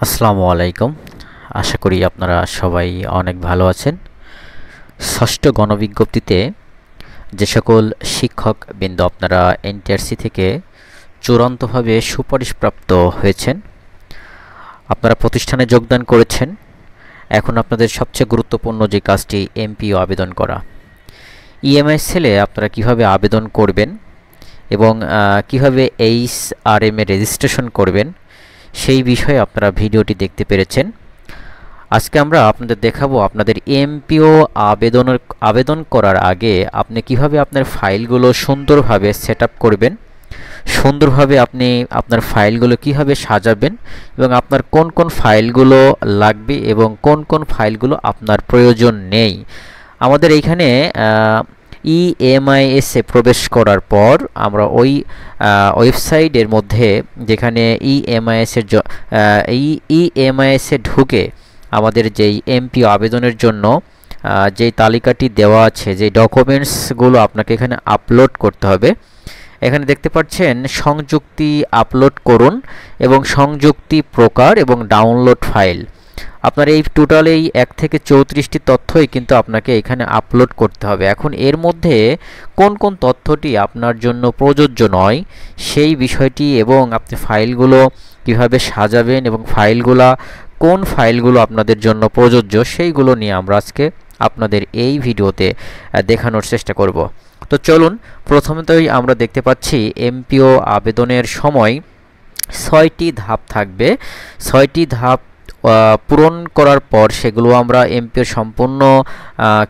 আসসালামু আলাইকুম। আশা করি আপনারা সবাই অনেক ভালো আছেন। ষষ্ঠ গণবিজ্ঞপ্তিতে যে সকল শিক্ষকবৃন্দ আপনারা এনটিআরসি থেকে চূড়ান্তভাবে সুপারিশপ্রাপ্ত হয়েছেন, আপনারা প্রতিষ্ঠানে যোগদান করেছেন। এখন আপনাদের সবচেয়ে গুরুত্বপূর্ণ যে কাজটি এমপিও আবেদন করা। ইএমআই সেলে আপনারা কিভাবে আবেদন করবেন এবং কিভাবে এইচআরএম এ রেজিস্ট্রেশন করবেন সেই বিষয়ে আপনারা ভিডিওটি দেখতে পেরেছেন। আজকে আমরা আপনাদের দেখাবো আপনাদের এমপিও আবেদন করার আগে আপনি কিভাবে আপনার ফাইলগুলো সুন্দরভাবে সেটআপ করবেন, সুন্দরভাবে আপনি আপনার ফাইলগুলো কিভাবে সাজাবেন এবং আপনার কোন কোন ফাইলগুলো লাগবে এবং কোন কোন ফাইলগুলো আপনার প্রয়োজন নেই। আমাদের এইখানে ইএমআইএসে প্রবেশ করার পর আমরা ওই ওয়েবসাইটের মধ্যে যেখানে ইএমআইএসে ঢুকে আমাদের যেই এমপিও আবেদনের জন্য যেই তালিকাটি দেওয়া আছে, যে ডকুমেন্টসগুলো আপনাকে এখানে আপলোড করতে হবে, এখানে দেখতে পাচ্ছেন সংযুক্তি আপলোড করুন এবং সংযুক্তি প্রকার এবং ডাউনলোড ফাইল। আপনার এই টোটাল এই 1 থেকে 34টি তথ্যই কিন্তু আপনাকে এখানে আপলোড করতে হবে। এখন এর মধ্যে কোন কোন তথ্যটি আপনার জন্য প্রযোজ্য নয় সেই বিষয়টি এবং আপনি ফাইলগুলো কিভাবে সাজাবেন এবং কোন ফাইলগুলো আপনাদের জন্য প্রযোজ্য সেইগুলো নিয়ে আমরা আজকে আপনাদের এই ভিডিওতে দেখানোর চেষ্টা করব। তো চলুন, প্রথমতই আমরা দেখতে পাচ্ছি এমপিও আবেদনের সময় 6টি ধাপ থাকবে। 6টি ধাপ পূরণ করার পর সেগুলো আমরা এমপিও সম্পূর্ণ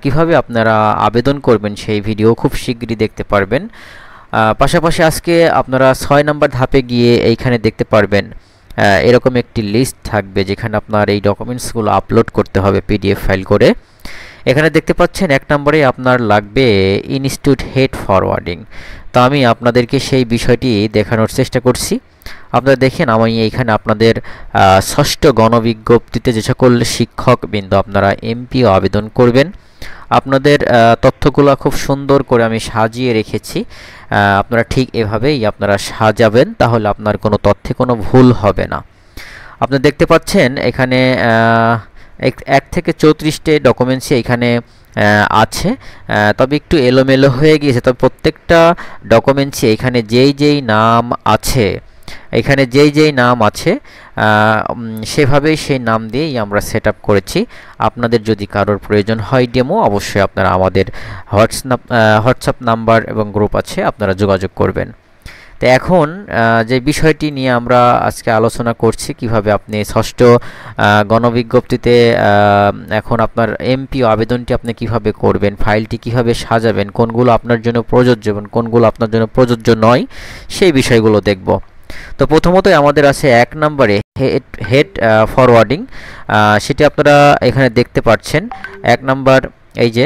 কিভাবে আপনারা আবেদন করবেন সেই ভিডিও খুব শীঘ্রই দেখতে পারবেন। পাশাপাশি আজকে আপনারা 6 নম্বর ধাপে গিয়ে এইখানে দেখতে পারবেন এরকম একটি লিস্ট থাকবে যেখানে আপনার এই ডকুমেন্টসগুলো আপলোড করতে হবে পিডিএফ ফাইল করে। এখানে দেখতে পাচ্ছেন 1 নম্বরে আপনার লাগবে ইনস্টিটিউট হেড ফরওয়ার্ডিং। তো আমি আপনাদেরকে সেই বিষয়টি দেখানোর চেষ্টা করছি। আপনারা দেখেন, আমি এইখানে আপনাদের ষষ্ঠ গণবিজ্ঞপ্তিতে যে সকল শিক্ষকবৃন্দ আপনারা এমপিও আবেদন করবেন আপনাদের তথ্যগুলো খুব সুন্দর করে আমি সাজিয়ে রেখেছি। আপনারা ঠিক এভাবেই আপনারা সাজাবেন, তাহলে আপনার কোনো তথ্যে কোনো ভুল হবে না। আপনারা দেখতে পাচ্ছেন এখানে 1 থেকে 34টে ডকুমেন্টসই এখানে আছে, তবে একটু এলোমেলো হয়ে গিয়েছে। তবে প্রত্যেকটা ডকুমেন্টসই এখানে যেই নাম আছে, সেভাবেই সেই নাম দিয়েই আমরা সেটআপ করেছি। আপনাদের যদি কারোর প্রয়োজন হয় ডেমো, অবশ্যই আপনারা আমাদের হোয়াটসঅ্যাপ নাম্বার এবং গ্রুপ আছে, আপনারা যোগাযোগ করবেন। তো এখন যে বিষয়টি নিয়ে আমরা আজকে আলোচনা করছি, কিভাবে আপনি ষষ্ঠ গণবিজ্ঞপ্তিতে এখন আপনার এমপিও আবেদনটি আপনি কিভাবে করবেন, ফাইলটি কিভাবে সাজাবেন, কোনগুলো আপনার জন্য প্রযোজ্য এবং কোনগুলো আপনার জন্য প্রযোজ্য নয় সেই বিষয়গুলো দেখব। তো প্রথমতই আমাদের আছে 1 নম্বরে হেড ফরওয়ার্ডিং। সেটি আপনারা এখানে দেখতে পাচ্ছেন 1 নম্বর, এই যে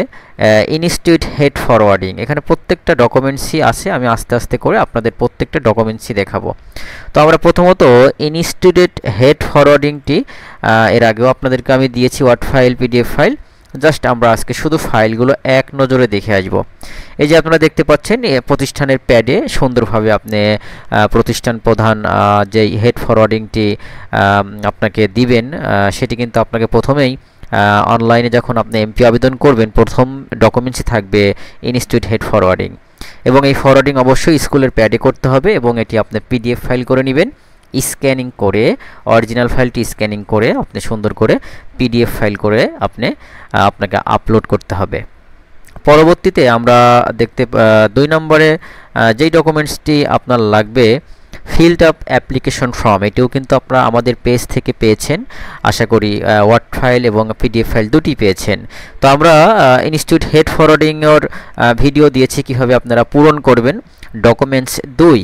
ইনস্টিটিউট হেড ফরওয়ার্ডিং। এখানে প্রত্যেকটা ডকুমেন্টসই আছে, আমি আস্তে আস্তে করে আপনাদের প্রত্যেকটা ডকুমেন্টসই দেখাবো। তো আমরা প্রথমত ইনস্টিটিউট হেড ফরওয়ার্ডিংটি এর আগেও আপনাদেরকে আমি দিয়েছি word file, PDF file. Just আমরা আজকে শুধু ফাইলগুলো এক নজরে দেখে আসব। এই যে আপনারা দেখতে পাচ্ছেন প্রতিষ্ঠানের প্যাডে সুন্দরভাবে আপনি প্রতিষ্ঠান প্রধান যেই হেড ফরওয়ার্ডিংটি আপনাকে দিবেন, সেটি কিন্তু আপনাকে প্রথমেই অনলাইনে যখন আপনি এমপি আবেদন করবেন প্রথম ডকুমেন্টসই থাকবে ইনস্টিটিউট হেড ফরওয়ার্ডিং। এবং এই ফরওয়ার্ডিং অবশ্যই স্কুলের প্যাডে করতে হবে এবং এটি আপনি পিডিএফ ফাইল করে নেবেন। স্ক্যানিং করে অরিজিনাল ফাইলটি স্ক্যানিং করে আপনি সুন্দর করে পিডিএফ ফাইল করে আপনাকে আপলোড করতে হবে। পরবর্তীতে আমরা 2 নম্বরে যেই ডকুমেন্টসটি আপনার লাগবে ফিল্ড আপ অ্যাপ্লিকেশন ফর্ম। এটিও কিন্তু আপনারা আমাদের পেজ থেকে পেয়েছেন, আশা করি ওয়ার্ড ফাইল এবং পিডিএফ ফাইল দুটি পেয়েছেন। তো আমরা ইনস্টিটিউট হেড ফরওয়ার্ডিংয়ের ভিডিও দিয়েছি কিভাবে আপনারা পূরণ করবেন। ডকুমেন্টস 2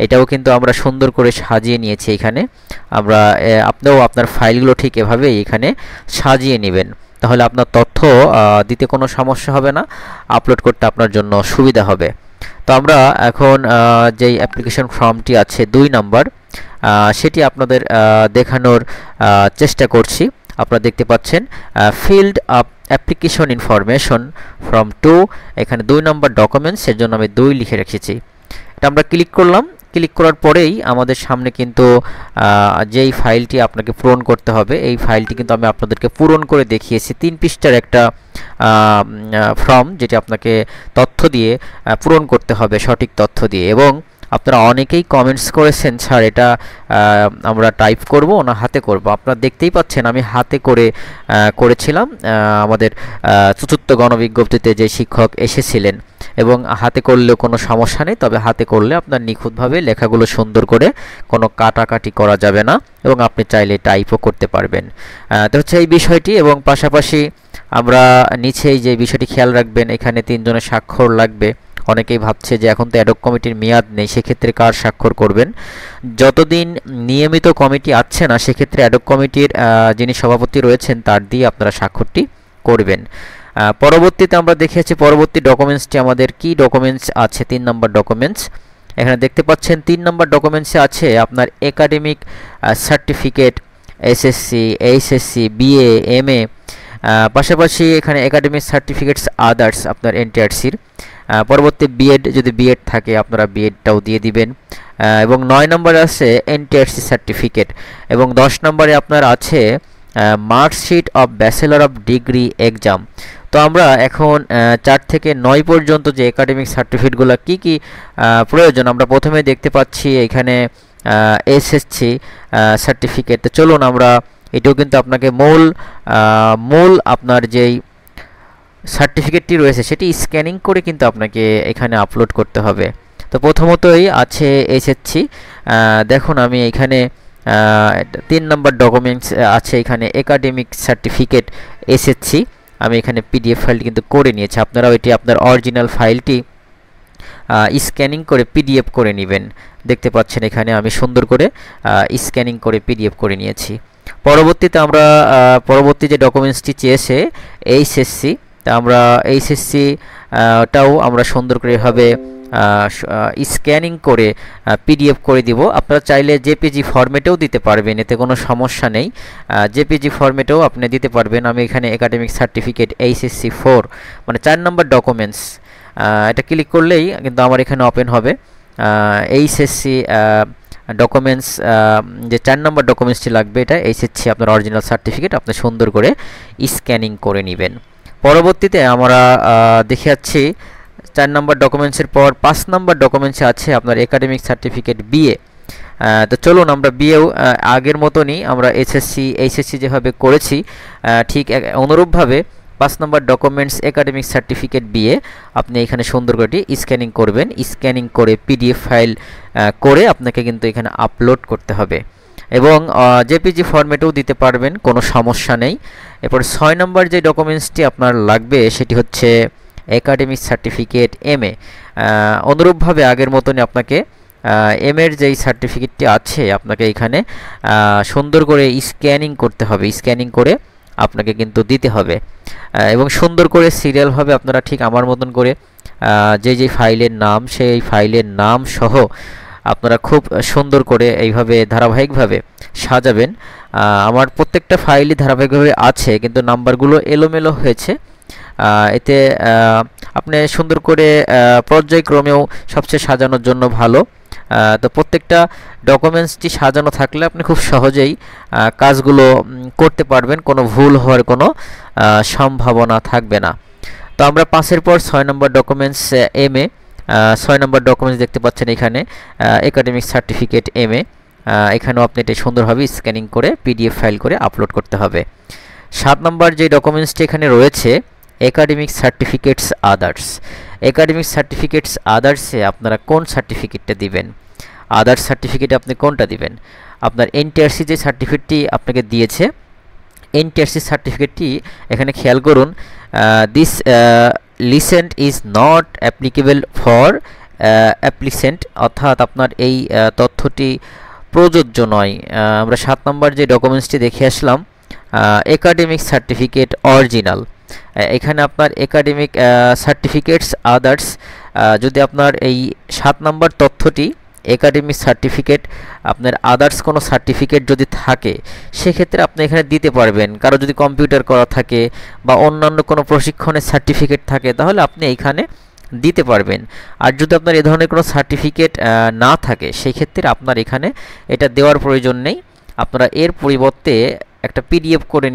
এটাও কিন্তু আমরা সুন্দর করে সাজিয়ে নিয়েছি। এখানে আপনিও আপনার ফাইলগুলো ঠিক এভাবেই এখানে সাজিয়ে নেবেন, তাহলে আপনার তথ্য দিতে কোনো সমস্যা হবে না, আপলোড করতে আপনার জন্য সুবিধা হবে। তো আমরা এখন যেই অ্যাপ্লিকেশন ফর্মটি আছে 2 নম্বর, সেটি আপনাদের দেখানোর চেষ্টা করছি। আপনারা দেখতে পাচ্ছেন filled up application information form 2, এখানে 2 নম্বর ডকুমেন্টস, এর জন্য আমি 2 লিখে রেখেছি। এটা আমরা ক্লিক করলাম। ক্লিক করার পরেই আমাদের সামনে কিন্তু যেই ফাইলটি আপনাকে পূরণ করতে হবে, এই ফাইলটি কিন্তু আমি আপনাদেরকে পূরণ করে দেখিয়েছি। 3 পৃষ্ঠার একটা ফর্ম, যেটি আপনাকে তথ্য দিয়ে পূরণ করতে হবে, সঠিক তথ্য দিয়ে। এবং আপনারা অনেকেই কমেন্টস করেছেন, স্যার এটা আমরা টাইপ করব না হাতে করব। আপনারা দেখতেই পাচ্ছেন আমি হাতে করে করেছিলাম। আমাদের চতুর্থ গণবিজ্ঞপ্তিতে যে শিক্ষক এসেছিলেন, এবং হাতে করলেও কোনো সমস্যা নেই, তবে হাতে করলে আপনার নিখুঁতভাবে লেখাগুলো সুন্দর করে কোনো কাটাকাটি করা যাবে না, এবং আপনি চাইলে টাইপও করতে পারবেন। তো হচ্ছে এই বিষয়টি। এবং পাশাপাশি আমরা নিচেই যে বিষয়টি খেয়াল রাখবেন, এখানে 3 জনের স্বাক্ষর লাগবে। অনেকেই ভাবছে যে এখন তো অ্যাডহক কমিটির মেয়াদ নেই, সেক্ষেত্রে কার স্বাক্ষর করবেন? যতদিন নিয়মিত কমিটি আছে না, সেক্ষেত্রে অ্যাডহক কমিটির যিনি সভাপতি রয়েছেন তার দিয়ে আপনারা স্বাক্ষরটি করবেন। পরবর্তীতে আমরা দেখেছি পরবর্তী ডকুমেন্টসটি আমাদের কি ডকুমেন্টস আছে। 3 নম্বর ডকুমেন্টস এখানে দেখতে পাচ্ছেন। 3 নম্বর ডকুমেন্টসে আছে আপনার academic certificate, SSC, HSC, BA, MA, পাশাপাশি এখানে একাডেমিক সার্টিফিকেটস আদার্স আপনার এনটিআরসির। পরবর্তী বিএড, যদি বিএড থাকে আপনারা বিএডটাও দিয়ে দিবেন। এবং 9 নম্বরে আছে এনটিআরসি সার্টিফিকেট, এবং 10 নম্বরে আপনার আছে marksheet of bachelor of degree exam. তো আমরা এখন 4 থেকে 9 পর্যন্ত যে একাডেমিক সার্টিফিকেটগুলো কি কি প্রয়োজন, আমরা প্রথমে দেখতে পাচ্ছি এখানে এসএসসি সার্টিফিকেট। তো চলুন আমরা এটাও কিন্তু আপনাকে মূল আপনার যেই সার্টিফিকেটটি রয়েছে সেটি স্ক্যানিং করে কিন্তু আপনাকে এখানে আপলোড করতে হবে। তো প্রথমতই আছে এসএসসি। দেখুন আমি এখানে 3 নম্বর ডকুমেন্টস আছে এখানে একাডেমিক সার্টিফিকেট এসএসসি। আমি এখানে পিডিএফ ফাইলটি কিন্তু করে নিয়েছি। আপনারাও এটি আপনার অরিজিনাল ফাইলটি স্ক্যানিং করে পিডিএফ করে নেবেন। দেখতে পাচ্ছেন এখানে আমি সুন্দর করে স্ক্যানিং করে পিডিএফ করে নিয়েছি। পরবর্তীতে আমরা পরবর্তী যে ডকুমেন্টসটি চেয়েছে এইচএসসি, তা আমরা এইচএসসিটাও আমরা সুন্দর করে এভাবে স্ক্যানিং করে পিডিএফ করে দিব। আপনারা চাইলে জেপিজি ফরম্যাটেও দিতে পারবেন, এতে কোনো সমস্যা নেই। জেপিজি ফরম্যাটেও আপনি দিতে পারবেন। আমি এখানে একাডেমিক সার্টিফিকেট এইচএসসি 4 মানে 4 নম্বর ডকুমেন্টস, এটা ক্লিক করলেই কিন্তু আমার এখানে ওপেন হবে এইচএসসি ডকুমেন্টস। যে 4 নম্বর ডকুমেন্টসটি লাগবে, এটা এইচএসসি আপনার অরিজিনাল সার্টিফিকেট, আপনি সুন্দর করে স্ক্যানিং করে নেবেন। পরবর্তীতে আমরা দেখে যাচ্ছি 4 নম্বর ডকুমেন্টসের পর 5 নম্বর ডকুমেন্টসে আছে আপনার একাডেমিক সার্টিফিকেট বিএ। তো চলুন আমরা বিএও আগের মতনই আমরা এইচএসসি যেভাবে করেছি ঠিক অনুরূপভাবে 5 নম্বর ডকুমেন্টস একাডেমিক সার্টিফিকেট বিএ আপনি এখানে সুন্দর করে স্ক্যানিং করবেন। স্ক্যানিং করে পিডিএফ ফাইল করে আপনাকে কিন্তু এখানে আপলোড করতে হবে, এবং জেপিজি ফরম্যাটেও দিতে পারবেন, কোনো সমস্যা নেই। এরপর 6 নম্বর যে ডকুমেন্টসটি আপনার লাগবে সেটি হচ্ছে একাডেমিক সার্টিফিকেট এমএ। অনুরূপভাবে আগের মতনই আপনাকে এমএর যেই সার্টিফিকেটটি আছে আপনাকে এখানে সুন্দর করে স্ক্যানিং করতে হবে। স্ক্যানিং করে আপনাকে কিন্তু দিতে হবে, এবং সুন্দর করে সিরিয়ালভাবে আপনারা ঠিক আমার মতন করে যে ফাইলের নাম সেই ফাইলের নাম সহ আপনারা খুব সুন্দর করে এইভাবে ধারাবাহিকভাবে সাজাবেন। আমার প্রত্যেকটা ফাইলই ধারাবাহিকভাবে আছে, কিন্তু নাম্বারগুলো এলোমেলো হয়েছে। এতে আপনি সুন্দর করে পর্যায়ক্রমেও সবচেয়ে সাজানোর জন্য ভালো। তো প্রত্যেকটা ডকুমেন্টসটি সাজানো থাকলে আপনি খুব সহজেই কাজগুলো করতে পারবেন, কোনো ভুল হওয়ার কোনো সম্ভাবনা থাকবে না। তো আমরা 5-এর পর 6 নম্বর ডকুমেন্টস এমএ। 6 নম্বর ডকুমেন্টস দেখতে পাচ্ছেন এখানে একাডেমিক সার্টিফিকেট এমএ। এখানেও আপনি এটা সুন্দরভাবে স্ক্যানিং করে পিডিএফ ফাইল করে আপলোড করতে হবে। 7 নম্বর যে ডকুমেন্টসটি এখানে রয়েছে academic certificates others. Academic certificates আদার্সে আপনারা কোন সার্টিফিকেটটা দিবেন? আদার্স সার্টিফিকেটে আপনি কোনটা দিবেন? আপনার এনটিআরসি যে সার্টিফিকেটটি আপনাকে দিয়েছে, এনটিআরসি সার্টিফিকেটটি এখানে খেয়াল করুন, this লিসেন্ট is not applicable for applicant, অর্থাৎ আপনার এই তথ্যটি প্রযোজ্য নয়। আমরা 7 নম্বর যে ডকুমেন্টসটি দেখে আসলাম একাডেমিক সার্টিফিকেট অরিজিনাল। এখানে আপনার একাডেমিক সার্টিফিকেটস আদার্স, যদি আপনার এই 7 নম্বর তথ্যটি একাডেমিক সার্টিফিকেট আপনার আদার্স কোনো সার্টিফিকেট যদি থাকে সেক্ষেত্রে আপনি এখানে দিতে পারবেন। কারো যদি কম্পিউটার করা থাকে বা অন্যান্য কোনো প্রশিক্ষণের সার্টিফিকেট থাকে তাহলে আপনি এইখানে দিতে পারবেন। আর যদি আপনার এ ধরনের কোনো সার্টিফিকেট না থাকে সেই ক্ষেত্রে আপনার এখানে এটা দেওয়ার প্রয়োজন নেই। আপনারা এর পরিবর্তে একটা পিডিএফ করে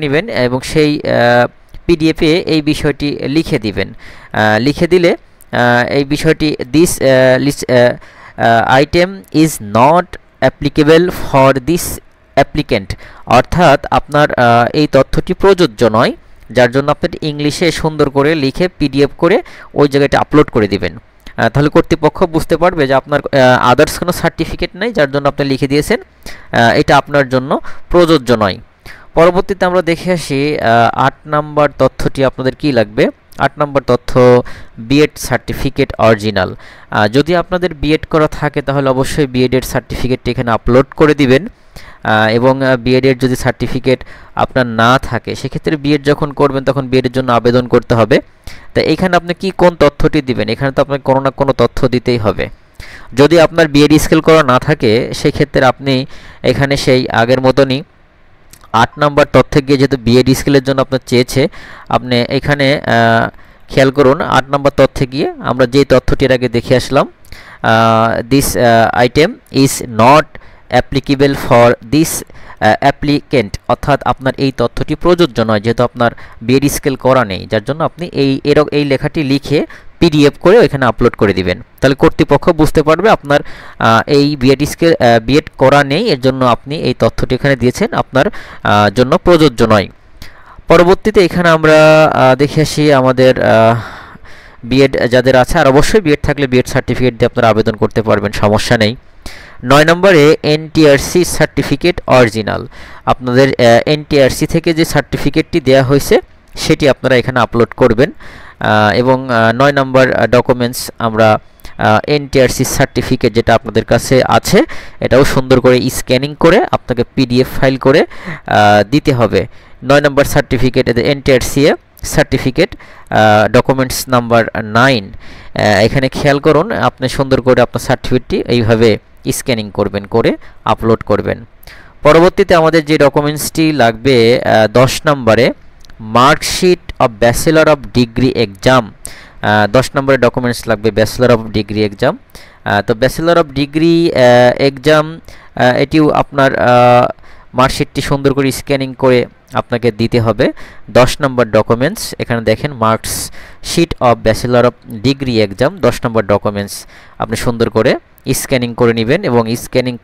নেবেন এবং সেই পিডিএফে এই বিষয়টি লিখে দিবেন। লিখে দিলে এই বিষয়টি this item is not applicable for this applicant, অর্থাৎ আপনার এই তথ্যটি প্রযোজ্য নয়, যার জন্য আপনি ইংলিশে সুন্দর করে লিখে পিডিএফ করে ওই জায়গাটা আপলোড করে দিবেন। তাহলে কর্তৃপক্ষ বুঝতে পারবে যে আপনার আদার্স কোনো সার্টিফিকেট নেই, যার জন্য আপনি লিখে দিয়েছেন এটা আপনার জন্য প্রযোজ্য নয়। পরবর্তীতে আমরা দেখে আসি 8 নম্বর তথ্যটি আপনাদের কি লাগবে। 8 নম্বর তথ্য বিএড সার্টিফিকেট অরিজিনাল। যদি আপনাদের বিএড করা থাকে তাহলে অবশ্যই বিএডের সার্টিফিকেটটি এখানে আপলোড করে দিবেন। এবং বিএডের যদি সার্টিফিকেট আপনার না থাকে সেক্ষেত্রে বিএড যখন করবেন তখন বিএডের জন্য আবেদন করতে হবে। তো এখানে আপনি কোন তথ্যটি দিবেন, এখানে তো আপনাকে কোনো না কোনো তথ্য দিতেই হবে। যদি আপনার বিএড স্কেল করা না থাকে সেক্ষেত্রে আপনি এখানে সেই আগের মতনই 8 নম্বর তথ্যে গিয়ে, যেহেতু বিএড স্কেলের জন্য আপনার চেয়েছে, আপনি এখানে খেয়াল করুন 8 নম্বর তথ্যে গিয়ে আমরা যেই তথ্যটির আগে দেখে আসলাম, this item is not applicable for this applicant, অর্থাৎ আপনার এই তথ্যটি প্রযোজ্য নয় যেহেতু আপনার বিএড স্কেল করা নেই, যার জন্য আপনি এই লেখাটি লিখে পিডিএফ করে ওইখানে আপলোড করে দিবেন। তাহলে কর্তৃপক্ষ বুঝতে পারবে আপনার এই বিএড করা নেই, এর জন্য আপনি এই তথ্যটি এখানে দিয়েছেন আপনার জন্য প্রযোজ্য নয়। পরবর্তীতে এখানে আমরা দেখে আসি আমাদের বিএড যাদের আছে, আর অবশ্যই বিএড থাকলে বিএড সার্টিফিকেট দিয়ে আপনারা আবেদন করতে পারবেন, সমস্যা নেই। 9 নম্বরে এনটিআরসি সার্টিফিকেট অরিজিনাল। আপনাদের এনটিআরসি থেকে যে সার্টিফিকেটটি দেওয়া হয়েছে সেটি আপনারা এখানে আপলোড করবেন। এবং 9 নম্বর ডকুমেন্টস আমরা এনটিআরসি সার্টিফিকেট যেটা আপনাদের কাছে আছে এটাও সুন্দর করে স্ক্যানিং করে আপনাকে পিডিএফ ফাইল করে দিতে হবে। 9 নম্বর certificate NTRC certificate documents number 9। এখানে খেয়াল করুন আপনি সুন্দর করে আপনার সার্টিফিকেটটি এইভাবে স্ক্যানিং করবেন, করে আপলোড করবেন। পরবর্তীতে আমাদের যে ডকুমেন্টসটি লাগবে 10 নম্বরে marksheet of bachelor of degree exam. 10 নম্বরের ডকুমেন্টস লাগবে ব্যাচেলর অফ ডিগ্রি এক্সাম। তো ব্যাচেলর অফ ডিগ্রি এক্সাম এটিও আপনার মার্কশিটটি সুন্দর করে স্ক্যানিং করে আপনাকে দিতে হবে। 10 নম্বর ডকুমেন্টস এখানে দেখেন marksheet of bachelor of degree exam 10 number documents আপনি সুন্দর করে স্ক্যানিং করে নেবেন এবং স্ক্যানিং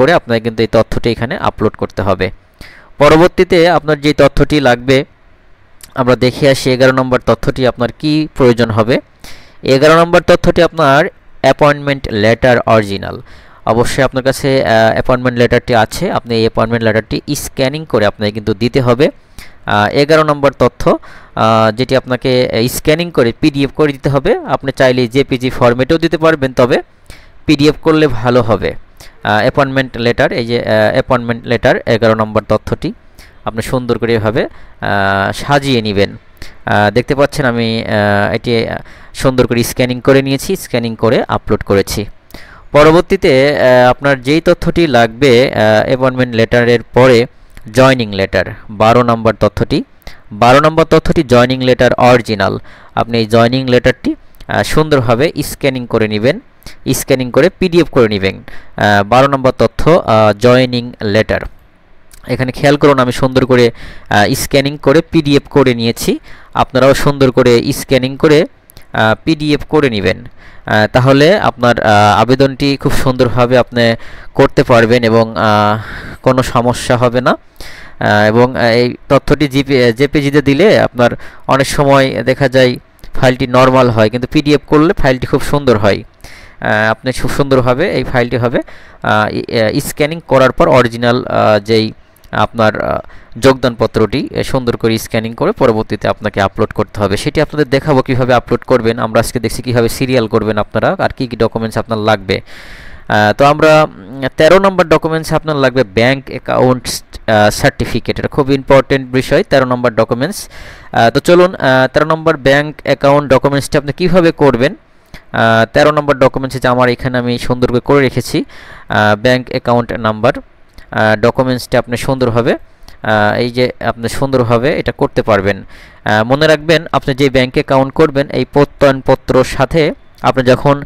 করে আপনাকে কিন্তু এই তথ্যটি এখানে আপলোড করতে হবে। পরবর্তীতে আপনার যে তথ্যটি লাগবে আমরা দেখে আসি 11 নম্বর তথ্যটি আপনার কি প্রয়োজন হবে। 11 নম্বর তথ্যটি আপনার অ্যাপয়েন্টমেন্ট লেটার অরিজিনাল। অবশ্যই আপনার কাছে অ্যাপয়েন্টমেন্ট লেটারটি আছে, আপনি এই অ্যাপয়েন্টমেন্ট লেটারটি স্ক্যানিং করে আপনাকে কিন্তু দিতে হবে। 11 নম্বর তথ্য যেটি আপনাকে স্ক্যানিং করে পিডিএফ করে দিতে হবে। আপনি চাইলে জেপিজি ফরম্যাটেও দিতে পারবেন, তবে পিডিএফ করলে ভালো হবে। অ্যাপয়েন্টমেন্ট লেটার, এই যে অ্যাপয়েন্টমেন্ট লেটার 11 নম্বর তথ্যটি আপনি সুন্দর করে এভাবে সাজিয়ে নেবেন। দেখতে পাচ্ছেন আমি এটি সুন্দর করে স্ক্যানিং করে নিয়েছি, স্ক্যানিং করে আপলোড করেছি। পরবর্তীতে আপনার যেই তথ্যটি লাগবে অ্যাপয়েন্টমেন্ট লেটারের পরে জয়নিং লেটার 12 নম্বর তথ্যটি। 12 নম্বর তথ্যটি জয়নিং লেটার অরিজিনাল। আপনি এই জয়নিং লেটারটি সুন্দরভাবে স্ক্যানিং করে নেবেন, স্ক্যানিং করে পিডিএফ করে নেবেন। 12 নম্বর তথ্য জয়নিং লেটার। এখানে খেয়াল করুন আমি সুন্দর করে স্ক্যানিং করে পিডিএফ করে নিয়েছি, আপনারাও সুন্দর করে স্ক্যানিং করে পিডিএফ করে নেবেন। তাহলে আপনার আবেদনটি খুব সুন্দরভাবে আপনি করতে পারবেন এবং কোনো সমস্যা হবে না। এবং এই তথ্যটি জেপিজিতে দিলে আপনার অনেক সময় দেখা যায় ফাইলটি নরমাল হয়, কিন্তু পিডিএফ করলে ফাইলটি খুব সুন্দর হয়। আপনি খুব সুন্দরভাবে এই ফাইলটি হবে স্ক্যানিং করার পর অরিজিনাল যেই আপনার যোগদানপত্রটি সুন্দর করে স্ক্যানিং করে পরবর্তীতে আপনাকে আপলোড করতে হবে। সেটি আপনাদের দেখাবো কিভাবে আপলোড করবেন। আমরা আজকে দেখছি কিভাবে সিরিয়াল করবেন আপনারা, আর কি কি ডকুমেন্টস আপনার লাগবে। তো আমরা 13 নম্বর ডকুমেন্টস আপনার লাগবে ব্যাংক অ্যাকাউন্ট সার্টিফিকেট। এটা খুব ইম্পর্টেন্ট বিষয়, 13 নম্বর ডকুমেন্টস। তো চলুন 13 নম্বর ব্যাংক অ্যাকাউন্ট ডকুমেন্টসটি আপনি কীভাবে করবেন। 13 নম্বর ডকুমেন্টস যে আমার এখানে আমি সুন্দর করে রেখেছি ব্যাংক অ্যাকাউন্ট নাম্বার ডকুমেন্টসটি আপনি সুন্দরভাবে এই যে আপনি সুন্দরভাবে এটা করতে পারবেন। মনে রাখবেন আপনি যে ব্যাংকে অ্যাকাউন্ট করবেন এই প্রত্যয়নপত্রর সাথে আপনি যখন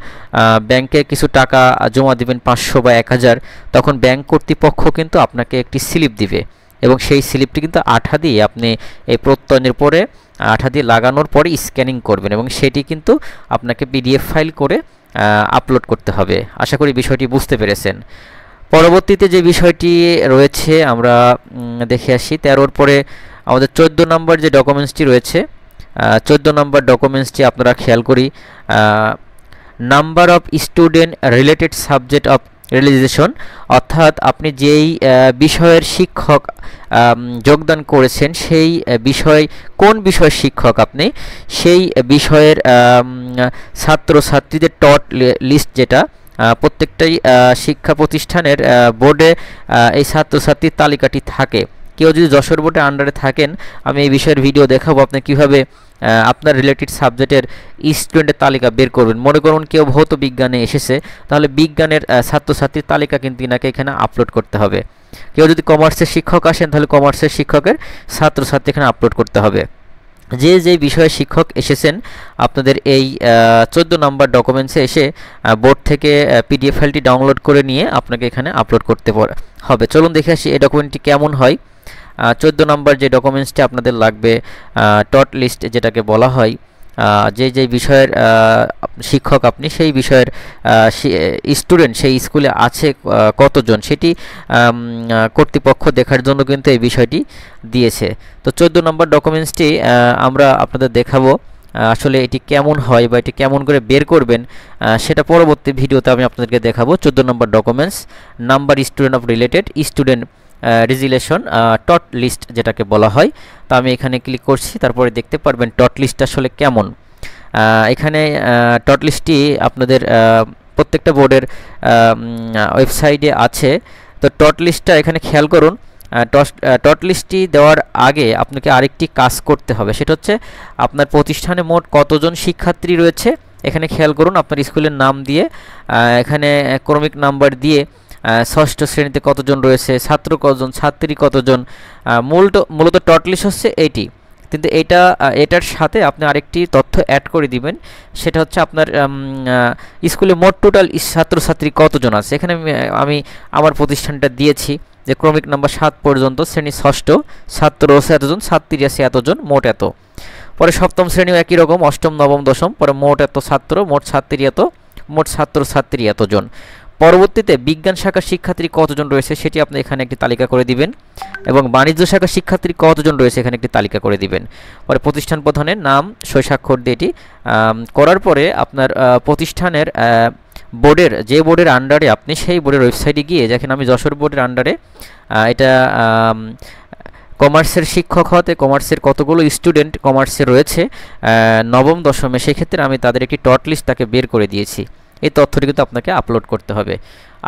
ব্যাংকে কিছু টাকা জমা দিবেন 500 বা 1000, তখন ব্যাংক কর্তৃপক্ষ কিন্তু আপনাকে একটি স্লিপ দিবে এবং সেই স্লিপটি কিন্তু আঠা দিয়ে আপনি এই প্রত্যয়নের পরে আঠা দিয়ে লাগানোর পরে স্ক্যানিং করবেন এবং সেটি কিন্তু আপনাকে পিডিএফ ফাইল করে আপলোড করতে হবে। আশা করি বিষয়টি বুঝতে পেরেছেন। পরবর্তীতে যে বিষয়টি রয়েছে আমরা দেখে আসি। 13-র পরে আমাদের 14 নম্বর যে ডকুমেন্টসটি রয়েছে, 14 নম্বর ডকুমেন্টসটি আপনারা খেয়াল করি, number of student related subject of realization, অর্থাৎ আপনি যেই বিষয়ের শিক্ষক যোগদান করেছেন সেই বিষয় কোন বিষয়ের শিক্ষক আপনি, সেই বিষয়ের ছাত্রছাত্রীদের টট লিস্ট, যেটা প্রত্যেকটাই শিক্ষা প্রতিষ্ঠানের বোর্ডে এই ছাত্রছাত্রীর তালিকাটি থাকে। কেউ যদি যশোর বোর্ডের আন্ডারে থাকেন, আমি এই বিষয়ের ভিডিও দেখাবো আপনি কীভাবে আপনার রিলেটেড সাবজেক্টের স্টুডেন্টের তালিকা বের করবেন। মনে করুন কেউ ভৌত বিজ্ঞানে এসেছে, তাহলে বিজ্ঞানের ছাত্রছাত্রীর তালিকা কিন্তু ইনাকে এখানে আপলোড করতে হবে। কেউ যদি কমার্সের শিক্ষক আসেন, তাহলে কমার্সের শিক্ষকের ছাত্রছাত্রী এখানে আপলোড করতে হবে। যে যে বিষয়ে শিক্ষক এসেছেন আপনাদের এই 14 নম্বর ডকুমেন্টসে এসে বোর্ড থেকে পিডিএফ ফাইলটি ডাউনলোড করে নিয়ে আপনাকে এখানে আপলোড করতে হবে। চলুন দেখে আসি এই ডকুমেন্টটি কেমন হয়। 14 নম্বর যে ডকুমেন্টসটি আপনাদের লাগবে, টট লিস্ট যেটাকে বলা হয়, যে বিষয়ের শিক্ষক আপনি, সেই বিষয়ের স্টুডেন্ট সেই স্কুলে আছে কতজন, সেটি কর্তৃপক্ষ দেখার জন্য কিন্তু এই বিষয়টি দিয়েছে। তো 14 নম্বর ডকুমেন্টসটি আমরা আপনাদের দেখাবো। আসলে এটি কেমন হয় বা এটি কেমন করে বের করবেন সেটা পরবর্তী ভিডিওতে আমি আপনাদেরকে দেখাবো। 14 নম্বর documents, number student of related student registration tot list যেটাকে বলা হয়। তো আমি এখানে ক্লিক করছি, তারপরে দেখতে পারবেন টট লিস্ট আসলে কেমন। এখানে টট লিস্টটি আপনাদের প্রত্যেকটা বোর্ডের ওয়েবসাইটে আছে। তো টট লিস্টটা এখানে খেয়াল করুন। টট লিস্টটি দেওয়ার আগে আপনাকে আরেকটি কাজ করতে হবে, সেটা হচ্ছে আপনার প্রতিষ্ঠানে মোট কতজন শিক্ষার্থী রয়েছে এখানে খেয়াল করুন। আপনার স্কুলের নাম দিয়ে এখানে ক্রমিক নাম্বার দিয়ে ষষ্ঠ শ্রেণীতে কতজন রয়েছে, ছাত্র কতজন, ছাত্রী কতজন, মূলত টট লিস্ট হচ্ছে এইটি। কিন্তু এটার সাথে আপনি আরেকটি তথ্য অ্যাড করে দিবেন, সেটা হচ্ছে আপনার স্কুলে মোট টোটাল ছাত্রছাত্রী কতজন আছে। এখানে আমি আমার প্রতিষ্ঠানটা দিয়েছি যে ক্রমিক নাম্বার 7 পর্যন্ত, শ্রেণী ষষ্ঠ, ছাত্র আছে এতজন, ছাত্রী আছে এতজন, মোট এত। পরে সপ্তম শ্রেণীও একই রকম, অষ্টম নবম দশম, পরে মোট এত ছাত্র, মোট ছাত্রী এত, মোট ছাত্রছাত্রী এতজন। পরবর্তীতে বিজ্ঞান শাখার শিক্ষার্থী কতজন রয়েছে সেটি আপনি এখানে একটি তালিকা করে দিবেন এবং বাণিজ্য শাখার শিক্ষার্থী কতজন রয়েছে এখানে একটি তালিকা করে দিবেন। পরে প্রতিষ্ঠান প্রধানের নাম সই স্বাক্ষর দিয়ে এটি করার পরে আপনার প্রতিষ্ঠানের বোর্ডের যে বোর্ডের আন্ডারে আপনি, সেই বোর্ডের ওয়েবসাইটে গিয়ে দেখেন আমি যশোর বোর্ডের আন্ডারে, এটা কমার্সের শিক্ষক হতে কমার্সের কতগুলো স্টুডেন্ট কমার্সে রয়েছে নবম দশমে, সেক্ষেত্রে আমি তাদের একটি টট লিস্ট তাকে বের করে দিয়েছি। এই তথ্যটি কিন্তু আপনাকে আপলোড করতে হবে।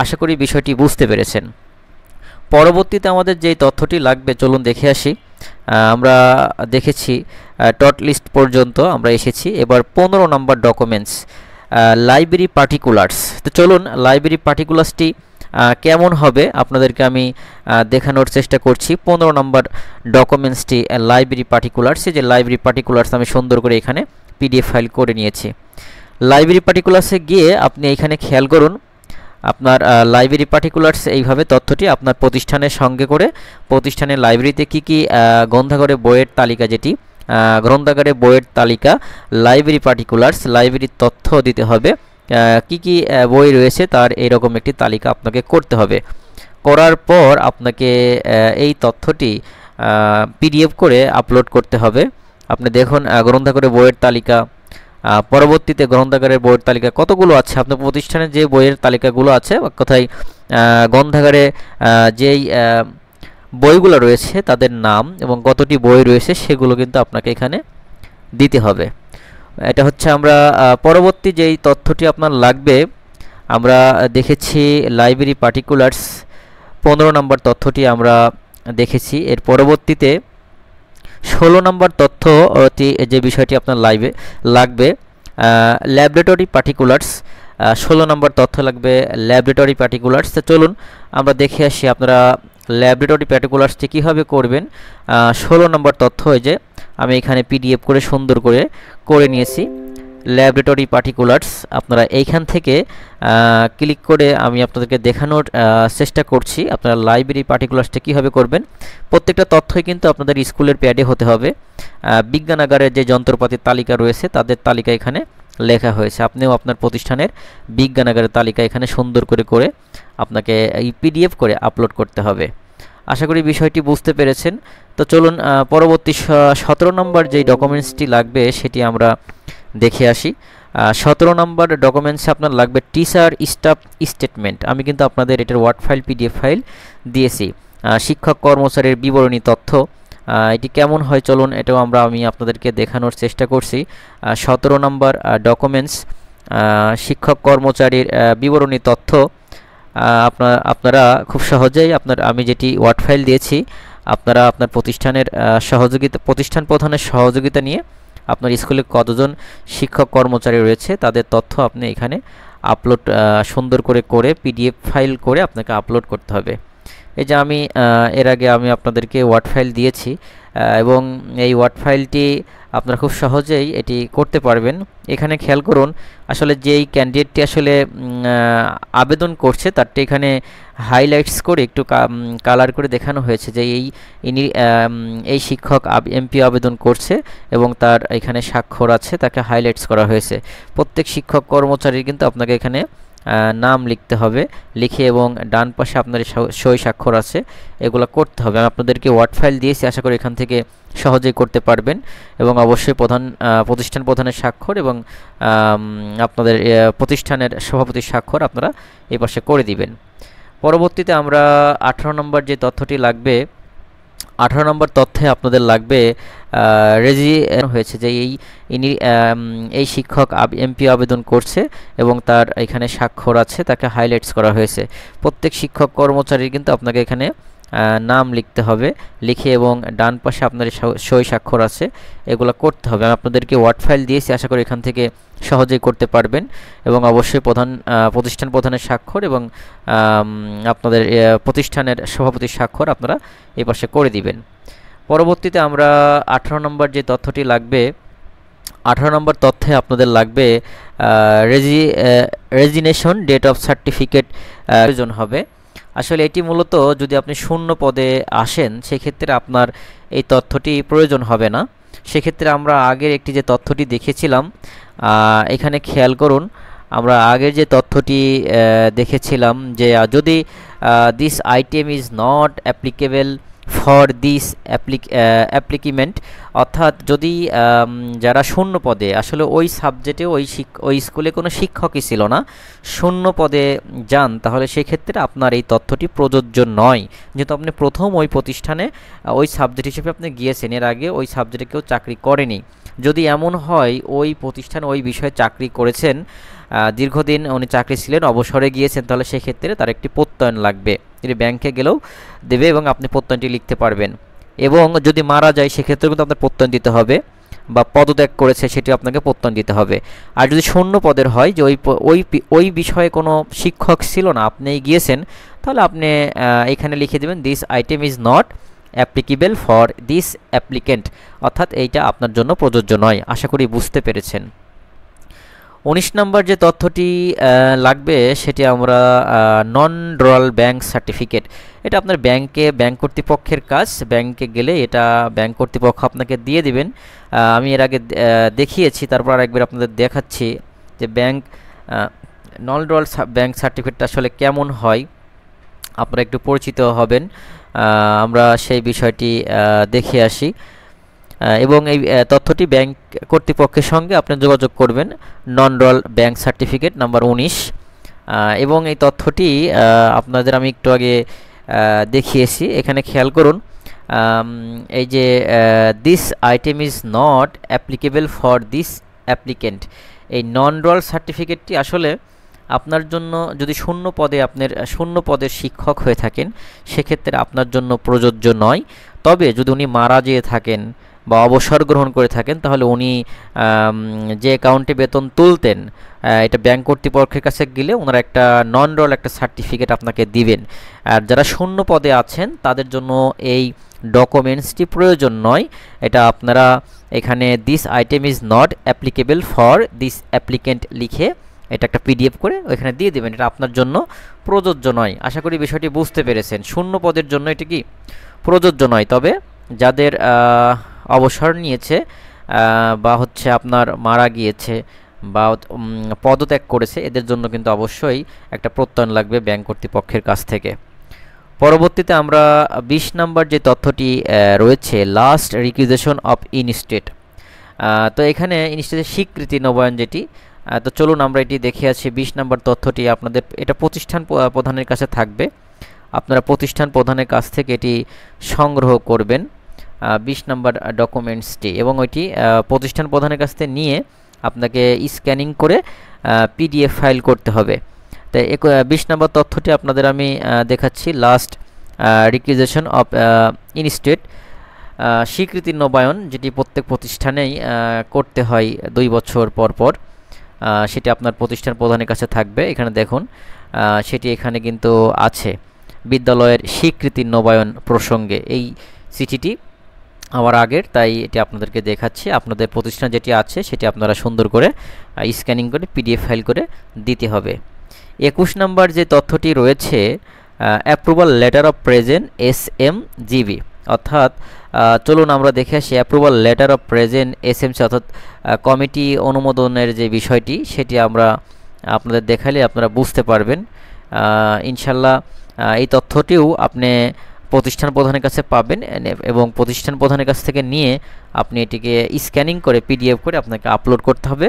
আশা করি বিষয়টি বুঝতে পেরেছেন। পরবর্তীতে আমাদের যেই তথ্যটি লাগবে চলুন দেখে আসি। আমরা দেখেছি টট লিস্ট পর্যন্ত আমরা এসেছি। এবার 15 নম্বর ডকুমেন্টস, লাইব্রেরি পার্টিকুলার্স। তো চলুন লাইব্রেরি পার্টিকুলার্সটি কেমন হবে আপনাদেরকে আমি দেখানোর চেষ্টা করছি। 15 নম্বর ডকুমেন্টসটি লাইব্রেরি পার্টিকুলার্স, যে লাইব্রেরি পার্টিকুলার্স আমি সুন্দর করে এখানে পিডিএফ ফাইল করে নিয়েছি। লাইব্রেরি পার্টিকুলার্সে গিয়ে আপনি এখানে খেয়াল করুন, আপনার লাইব্রেরি পার্টিকুলার্স এইভাবে তথ্যটি আপনার প্রতিষ্ঠানের সঙ্গে করে প্রতিষ্ঠানের লাইব্রেরিতে কি কি গ্রন্থাগারে বইয়ের তালিকা, যেটি গ্রন্থাগারে বইয়ের তালিকা, লাইব্রেরি পার্টিকুলার্স, লাইব্রেরির তথ্য দিতে হবে, কি কি বই রয়েছে তার এইরকম একটি তালিকা আপনাকে করতে হবে। করার পর আপনাকে এই তথ্যটি পিডিএফ করে আপলোড করতে হবে। আপনি দেখুন গ্রন্থাগারে বইয়ের তালিকা, পরবর্তীতে গ্রন্থাগারের বইয়ের তালিকা কতগুলো আছে, আপনার প্রতিষ্ঠানের যে বইয়ের তালিকাগুলো আছে বা কোথায় গ্রন্থাগারে যেই বইগুলো রয়েছে তাদের নাম এবং কতটি বই রয়েছে সেগুলো কিন্তু আপনাকে এখানে দিতে হবে। এটা হচ্ছে আমরা পরবর্তী যেই তথ্যটি আপনার লাগবে, আমরা দেখেছি লাইব্রেরি পার্টিকুলার্স 15 নম্বর তথ্যটি আমরা দেখেছি। এর পরবর্তীতে 16 নম্বর তথ্য যে বিষয়টি আপনার লাগবে ল্যাবরেটরি পার্টিকুলার্স, 16 নম্বর তথ্য লাগবে ল্যাবরেটরি পার্টিকুলার্স। তো চলুন আমরা দেখে আসি আপনারা ল্যাবরেটরি পার্টিকুলার্সটি কীভাবে করবেন 16 নম্বর তথ্য এই যে আমি এখানে পিডিএফ করে সুন্দর করে নিয়েছি। ল্যাবরেটরি পার্টিকুলার্স আপনারা এইখান থেকে ক্লিক করে আমি আপনাদেরকে দেখানোর চেষ্টা করছি আপনারা লাইব্রেরি পার্টিকুলার্সটা কীভাবে করবেন। প্রত্যেকটা তথ্যই কিন্তু আপনাদের স্কুলের প্যাডে হতে হবে। বিজ্ঞানাগারের যে যন্ত্রপাতির তালিকা রয়েছে তাদের তালিকা এখানে লেখা হয়েছে। আপনিও আপনার প্রতিষ্ঠানের বিজ্ঞানাগারের তালিকা এখানে সুন্দর করে আপনাকে এই পিডিএফ করে আপলোড করতে হবে। আশা করি বিষয়টি বুঝতে পেরেছেন। তো চলুন পরবর্তী 17 নম্বর যেই ডকুমেন্টসটি লাগবে সেটি আমরা দেখে আসি। 17 নম্বর ডকুমেন্টসে আপনার লাগবে টিচার স্টাফ স্টেটমেন্ট। আমি কিন্তু আপনাদের এটার ওয়ার্ড ফাইল পিডিএফ ফাইল দিয়েছি। শিক্ষক কর্মচারীর বিবরণী তথ্য এটি কেমন হয় চলুন এটাও আমি আপনাদেরকে দেখানোর চেষ্টা করছি। 17 নম্বর ডকুমেন্টস শিক্ষক কর্মচারীর বিবরণী তথ্য আপনারা খুব সহজেই আমি যেটি ওয়ার্ড ফাইল দিয়েছি আপনারা আপনার প্রতিষ্ঠানের প্রতিষ্ঠান প্রধানের সহযোগিতা নিয়ে আপনার স্কুলে কতজন শিক্ষক কর্মচারী রয়েছে তাদের তথ্য আপনি এখানে আপলোড সুন্দর করে পিডিএফ ফাইল করে আপনাকে আপলোড করতে হবে। এই যে আমি এর আগে আপনাদেরকে ওয়ার্ড ফাইল দিয়েছি এবং এই ওয়ার্ড ফাইলটি আপনারা খুব সহজেই এটি করতে পারবেন। এখানে খেয়াল করুন আসলে যেই ক্যান্ডিডেটটি আসলে আবেদন করছে তারটি এখানে হাইলাইটস করে একটু কালার করে দেখানো হয়েছে যে এই শিক্ষক এমপি আবেদন করছে এবং তার এখানে স্বাক্ষর আছে, তাকে হাইলাইটস করা হয়েছে। প্রত্যেক শিক্ষক কর্মচারীর কিন্তু আপনাকে এখানে নাম লিখতে হবে, লিখে এবং ডান পাশে আপনার সই স্বাক্ষর আছে, এগুলো করতে হবে। আমি আপনাদেরকে ওয়ার্ড ফাইল দিয়েছি, আশা করি এখান থেকে সহজেই করতে পারবেন এবং অবশ্যই প্রতিষ্ঠান প্রধানের স্বাক্ষর এবং আপনাদের প্রতিষ্ঠানের সভাপতির স্বাক্ষর আপনারা এই পাশে করে দিবেন। পরবর্তীতে আমরা 18 নম্বর যে তথ্যটি লাগবে 18 নম্বর তথ্যে আপনাদের লাগবে হয়েছে যে এই শিক্ষক এমপি আবেদন করছে এবং তার এখানে স্বাক্ষর আছে, তাকে হাইলাইটস করা হয়েছে। প্রত্যেক শিক্ষক কর্মচারীর কিন্তু আপনাকে এখানে নাম লিখতে হবে, লিখে এবং ডান পাশে আপনার সই স্বাক্ষর আছে, এগুলো করতে হবে। আমি আপনাদেরকে ওয়ার্ড ফাইল দিয়েছি, আশা করি এখান থেকে সহজেই করতে পারবেন এবং অবশ্যই প্রতিষ্ঠান প্রধানের স্বাক্ষর এবং আপনাদের প্রতিষ্ঠানের সভাপতির স্বাক্ষর আপনারা এই পাশে করে দিবেন। পরবর্তীতে আমরা 18 নম্বর যে তথ্যটি লাগবে 18 নম্বর তথ্যে আপনাদের লাগবে রেজিগনেশন ডেট অফ সার্টিফিকেট প্রয়োজন হবে। আসলে এটি মূলত যদি আপনি শূন্য পদে আসেন সেক্ষেত্রে আপনার এই তথ্যটি প্রয়োজন হবে না। সেক্ষেত্রে আমরা আগের একটি যে তথ্যটি দেখেছিলাম এখানে খেয়াল করুন, আমরা আগের যে তথ্যটি দেখেছিলাম যে যদি this item is not applicable for this applicant, অর্থাৎ যদি যারা শূন্য পদে আসলে ওই সাবজেক্টে ওই স্কুলে কোনো শিক্ষকই ছিল না, শূন্য পদে যান, তাহলে সেক্ষেত্রে আপনার এই তথ্যটি প্রযোজ্য নয়। যেহেতু আপনি প্রথম ওই প্রতিষ্ঠানে ওই সাবজেক্ট হিসেবে আপনি গিয়েছেন, এর আগে ওই সাবজেক্টে কেউ চাকরি করেনি। যদি এমন হয় ওই প্রতিষ্ঠানে ওই বিষয়ে চাকরি করেছেন, দীর্ঘদিন উনি চাকরি ছিলেন, অবসরে গিয়েছেন, তাহলে সেক্ষেত্রে তার একটি প্রত্যয়ন লাগবে। তিনি ব্যাংকে গেলেও দেবে এবং আপনি প্রত্যয়নটি লিখতে পারবেন। এবং যদি মারা যায় সেক্ষেত্রে কিন্তু আপনার প্রত্যয়ন দিতে হবে, বা পদত্যাগ করেছে সেটি আপনাকে প্রত্যয়ন দিতে হবে। আর যদি শূন্য পদের হয় যে ওই বিষয়ে কোনো শিক্ষক ছিল না, আপনি গিয়েছেন, তাহলে আপনি এখানে লিখে দেবেন this item is not applicable for this applicant, অর্থাৎ এইটা আপনার জন্য প্রযোজ্য নয়। আশা করি বুঝতে পেরেছেন। 19 নম্বর যে তথ্যটি লাগবে সেটি আমরা নন ড্রয়াল ব্যাংক সার্টিফিকেট। এটা আপনার ব্যাংক কর্তৃপক্ষের কাজ, ব্যাংকে গেলে এটা ব্যাংক কর্তৃপক্ষ আপনাকে দিয়ে দিবেন। আমি এর আগে দেখিয়েছি, তারপর আরেকবার আপনাদের দেখাচ্ছি যে নন ড্রয়াল ব্যাংক সার্টিফিকেটটা আসলে কেমন হয়, আপনারা একটু পরিচিত হবেন। আমরা সেই বিষয়টি দেখে আসি এবং এই তথ্যটি ব্যাংক কর্তৃপক্ষের সঙ্গে আপনি যোগাযোগ করবেন। নন ড্রয়াল ব্যাংক সার্টিফিকেট নাম্বার 19 এবং এই তথ্যটি আপনাদের আমি একটু আগে দেখিয়েছি। এখানে খেয়াল করুন, এই যে this item is not applicable for this applicant, এই নন ড্রয়াল সার্টিফিকেটটি আসলে আপনার জন্য যদি শূন্য পদের শিক্ষক হয়ে থাকেন সেক্ষেত্রে আপনার জন্য প্রযোজ্য নয়। তবে যদি উনি মারা যেয়ে থাকেন বা অবসর গ্রহণ করে থাকেন, তাহলে উনি যে অ্যাকাউন্টে বেতন তুলতেন এটা ব্যাংক কর্তৃপক্ষের কাছে গেলে ওনারা একটা নন রোল একটা সার্টিফিকেট আপনাকে দিবেন। আর যারা শূন্য পদে আছেন তাদের জন্য এই ডকুমেন্টসটি প্রয়োজন নয়। এটা আপনারা এখানে this item is not applicable for this applicant লিখে এটা একটা পিডিএফ করে ওইখানে দিয়ে দেবেন। এটা আপনার জন্য প্রযোজ্য নয়। আশা করি বিষয়টি বুঝতে পেরেছেন। শূন্য পদের জন্য এটা কি প্রযোজ্য নয়, তবে যাদের অবসর নিয়েছে বা হচ্ছে আপনার মারা গিয়েছে বা পদত্যাগ করেছে এদের জন্য কিন্তু অবশ্যই একটা প্রত্যয়ন লাগবে ব্যাংক কর্তৃপক্ষের কাছ থেকে। পরবর্তীতে আমরা 20 নম্বর যে তথ্যটি রয়েছে লাস্ট রিকুইজিশন অফ ইনস্টেট। তো এখানে ইনস্টেটের স্বীকৃতি নবায়ন যেটি, তো চলুন আমরা এটি দেখে আছি। 20 নম্বর তথ্যটি আপনাদের এটা প্রতিষ্ঠান প্রধানের কাছে থাকবে, আপনারা প্রতিষ্ঠান প্রধানের কাছ থেকে এটি সংগ্রহ করবেন 20 নম্বর ডকুমেন্টসটি, এবং ওইটি প্রতিষ্ঠান প্রধানের কাছ থেকে নিয়ে আপনাকে স্ক্যানিং করে পিডিএফ ফাইল করতে হবে। তাই 20 নম্বর তথ্যটি আপনাদের আমি দেখাচ্ছি। লাস্ট রিকুইজিশন অফ ইনস্টেট, স্বীকৃতি নবায়ন, যেটি প্রত্যেক প্রতিষ্ঠানেই করতে হয় 2 বছর পর পর, সেটি আপনার প্রতিষ্ঠান প্রধানের কাছে থাকবে। এখানে দেখুন সেটি এখানে কিন্তু আছে বিদ্যালয়ের স্বীকৃতি নবায়ন প্রসঙ্গে। এই চিঠিটি আমার আগের, তাই এটি আপনাদেরকে দেখাচ্ছি। আপনাদের প্রতিষ্ঠান যেটি আছে সেটি আপনারা সুন্দর করে স্ক্যানিং করে পিডিএফ ফাইল করে দিতে হবে। 21 নম্বর যে তথ্যটি রয়েছে approval letter of present SMGB, অর্থাৎ চলুন আমরা দেখে আসি approval letter of present SMC, অর্থাৎ কমিটি অনুমোদনের যে বিষয়টি সেটি আমরা আপনাদের দেখালে আপনারা বুঝতে পারবেন ইনশাল্লাহ। এই তথ্যটিও আপনি প্রতিষ্ঠান প্রধানের কাছে পাবেন এবং প্রতিষ্ঠান প্রধানের কাছ থেকে নিয়ে আপনি এটিকে স্ক্যানিং করে পিডিএফ করে আপনাকে আপলোড করতে হবে।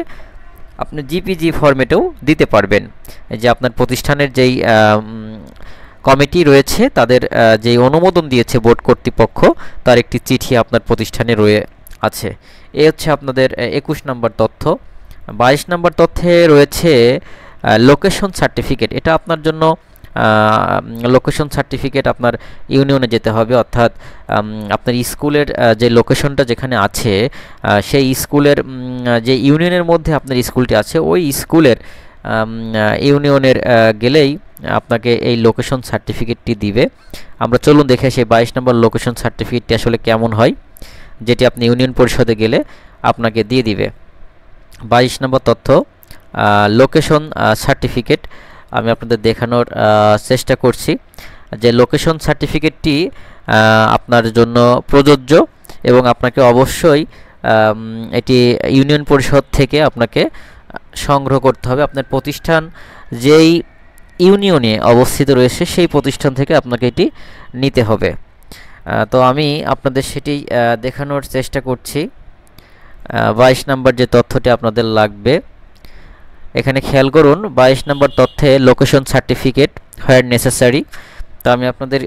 আপনি জিপিজি ফরম্যাটেও দিতে পারবেন। যে আপনার প্রতিষ্ঠানের যেই কমিটি রয়েছে তাদের যেই অনুমোদন দিয়েছে বোর্ড কর্তৃপক্ষ তার একটি চিঠি আপনার প্রতিষ্ঠানে রয়ে আছে। এ হচ্ছে আপনাদের 21 নম্বর তথ্য। 22 নম্বর তথ্যে রয়েছে লোকেশন সার্টিফিকেট। এটা আপনার জন্য লোকেশন সার্টিফিকেট আপনার ইউনিয়নে যেতে হবে, অর্থাৎ আপনার স্কুলের যে লোকেশনটা যেখানে আছে সেই স্কুলের যে ইউনিয়নের মধ্যে আপনার স্কুলটি আছে ওই স্কুলের ইউনিয়নের গেলেই আপনাকে এই লোকেশন সার্টিফিকেটটি দিবে। আমরা চলুন দেখে সেই 22 নম্বর লোকেশন সার্টিফিকেটটি আসলে কেমন হয়, যেটি আপনি ইউনিয়ন পরিষদে গেলে আপনাকে দিয়ে দিবে। 22 নম্বর তথ্য লোকেশন সার্টিফিকেট, আমি আপনাদের দেখানোর চেষ্টা করছি যে লোকেশন সার্টিফিকেটটি আপনার জন্য প্রযোজ্য এবং আপনাকে অবশ্যই এটি ইউনিয়ন পরিষদ থেকে আপনাকে সংগ্রহ করতে হবে। আপনার প্রতিষ্ঠান যেই ইউনিয়নে অবস্থিত রয়েছে সেই প্রতিষ্ঠান থেকে আপনাকে এটি নিতে হবে। তো আমি আপনাদের সেটি দেখানোর চেষ্টা করছি। 22 নম্বর যে তথ্যটি আপনাদের লাগবে এখানে খেয়াল করুন। 22 নম্বর তথ্যে লোকেশন সার্টিফিকেট হোয়ার নেসেসারি। তো আমি আপনাদের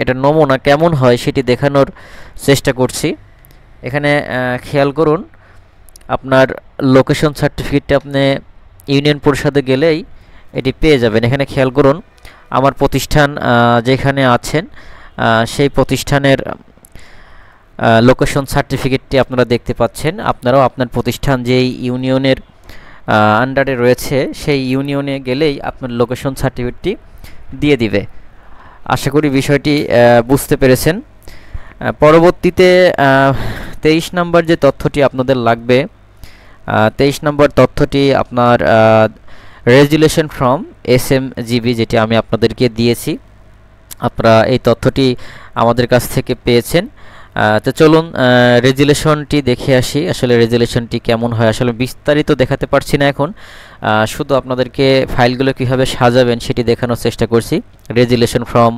এটা নমুনা কেমন হয় সেটি দেখানোর চেষ্টা করছি। এখানে খেয়াল করুন আপনার লোকেশন সার্টিফিকেটটা আপনি ইউনিয়ন পরিষদে গেলেই এটি পেয়ে যাবেন। এখানে খেয়াল করুন আমার প্রতিষ্ঠান যেখানে আছেন সেই প্রতিষ্ঠানের লোকেশন সার্টিফিকেটটি আপনারা দেখতে পাচ্ছেন। আপনারাও আপনার প্রতিষ্ঠান যেই ইউনিয়নের আন্ডারে রয়েছে সেই ইউনিয়নে গেলেই আপনার লোকেশন সার্টিফিকেটটি দিয়ে দিবে। আশা করি বিষয়টি বুঝতে পেরেছেন। পরবর্তীতে 23 নম্বর যে তথ্যটি আপনাদের লাগবে 23 নম্বর তথ্যটি আপনার রেজুলেশন ফ্রম SMGB, যেটি আমি আপনাদেরকে দিয়েছি। আপনারা এই তথ্যটি আমাদের কাছ থেকে পেয়েছেন। তো চলুন রেজুলেশনটি দেখে আসি আসলে রেজুলেশনটি কেমন হয়। আসলে বিস্তারিত দেখাতে পারছি না এখন, শুধু আপনাদেরকে ফাইলগুলো কীভাবে সাজাবেন সেটি দেখানোর চেষ্টা করছি। Resolution from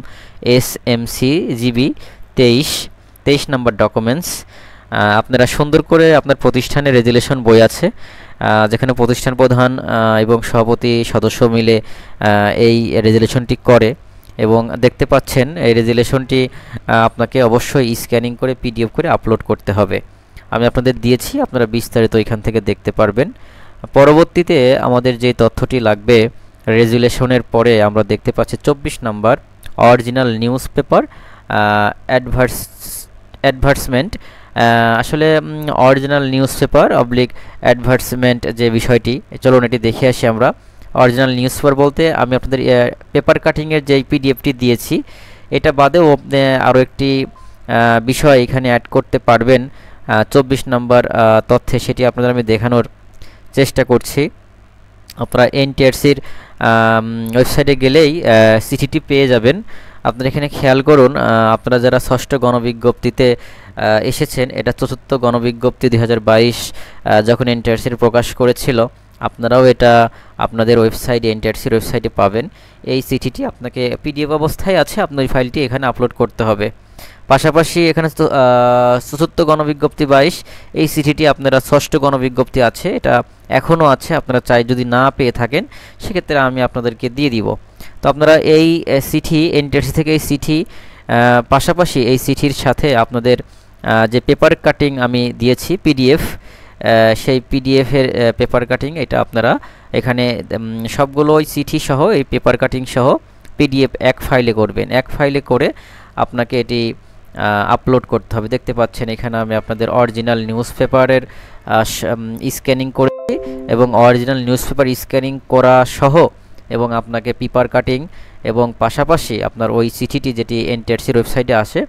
SMCGB 23 number documents. আপনারা সুন্দর করে আপনার প্রতিষ্ঠানের রেজুলেশন বই আছে যেখানে প্রতিষ্ঠান প্রধান এবং সভাপতি সদস্য মিলে এই রেজুলেশনটি করে এবং দেখতে পাচ্ছেন এই রেজুলেশনটি আপনাকে অবশ্যই স্ক্যানিং করে পিডিএফ করে আপলোড করতে হবে। আমি আপনাদের দিয়েছি, আপনারা বিস্তারিত এখান থেকে দেখতে পারবেন। পরবর্তীতে আমাদের যে তথ্যটি লাগবে রেজুলেশনের পরে আমরা দেখতে পাচ্ছি 24 নম্বর অরিজিনাল নিউজ পেপার অ্যাডভার্টাইজমেন্ট, আসলে original news paper oblique advertisement যে বিষয়টি, চলুন এটি দেখে আসি আমরা। অরিজিনাল নিউজ পেপার বলতে আমি আপনাদের পেপার কাটিংয়ের যে পিডিএফটি দিয়েছি এটা বাদেও আরও একটি বিষয় এখানে অ্যাড করতে পারবেন 24 নম্বর তথ্যে, সেটি আপনাদের আমি দেখানোর চেষ্টা করছি। আপনারা এনটিআরসির ওয়েবসাইটে গেলেই চিঠিটি পেয়ে যাবেন। আপনারা এখানে খেয়াল করুন, আপনারা যারা ষষ্ঠ গণবিজ্ঞপ্তিতে এসেছেন, এটা চতুর্থ গণবিজ্ঞপ্তি 2022 যখন এনটিআরসির প্রকাশ করেছিল, আপনারাও এটা আপনাদের ওয়েবসাইটে এনটিআরসির ওয়েবসাইটে পাবেন। এই চিঠিটি আপনাকে পিডিএফ অবস্থায় আছে, আপনার এই ফাইলটি এখানে আপলোড করতে হবে। পাশাপাশি এখানে চতুর্থ গণবিজ্ঞপ্তি 22, এই চিঠিটি আপনারা ষষ্ঠ গণবিজ্ঞপ্তি আছে, এটা এখনও আছে, আপনারা চাই যদি না পেয়ে থাকেন সেক্ষেত্রে আমি আপনাদেরকে দিয়ে দিব। তো আপনারা এই চিঠি এনটিআরসি থেকে এই চিঠি পাশাপাশি এই চিঠির সাথে আপনাদের যে পেপার কাটিং আমি দিয়েছি পিডিএফ, সেই পিডিএফের পেপার কাটিং এটা আপনারা এখানে সবগুলো ওই চিঠি সহ এই পেপার কাটিং সহ পিডিএফ এক ফাইলে করবেন। এক ফাইলে করে আপনাকে এটি আপলোড করতে হবে। দেখতে পাচ্ছেন এখানে আমি আপনাদের অরিজিনাল নিউজ পেপারের স্ক্যানিং করেছি এবং অরিজিনাল নিউজ পেপার স্ক্যানিং করা সহ এবং আপনাকে পেপার কাটিং এবং পাশাপাশি আপনার ওই চিঠিটি যেটি এনটিআরসির ওয়েবসাইটে আসে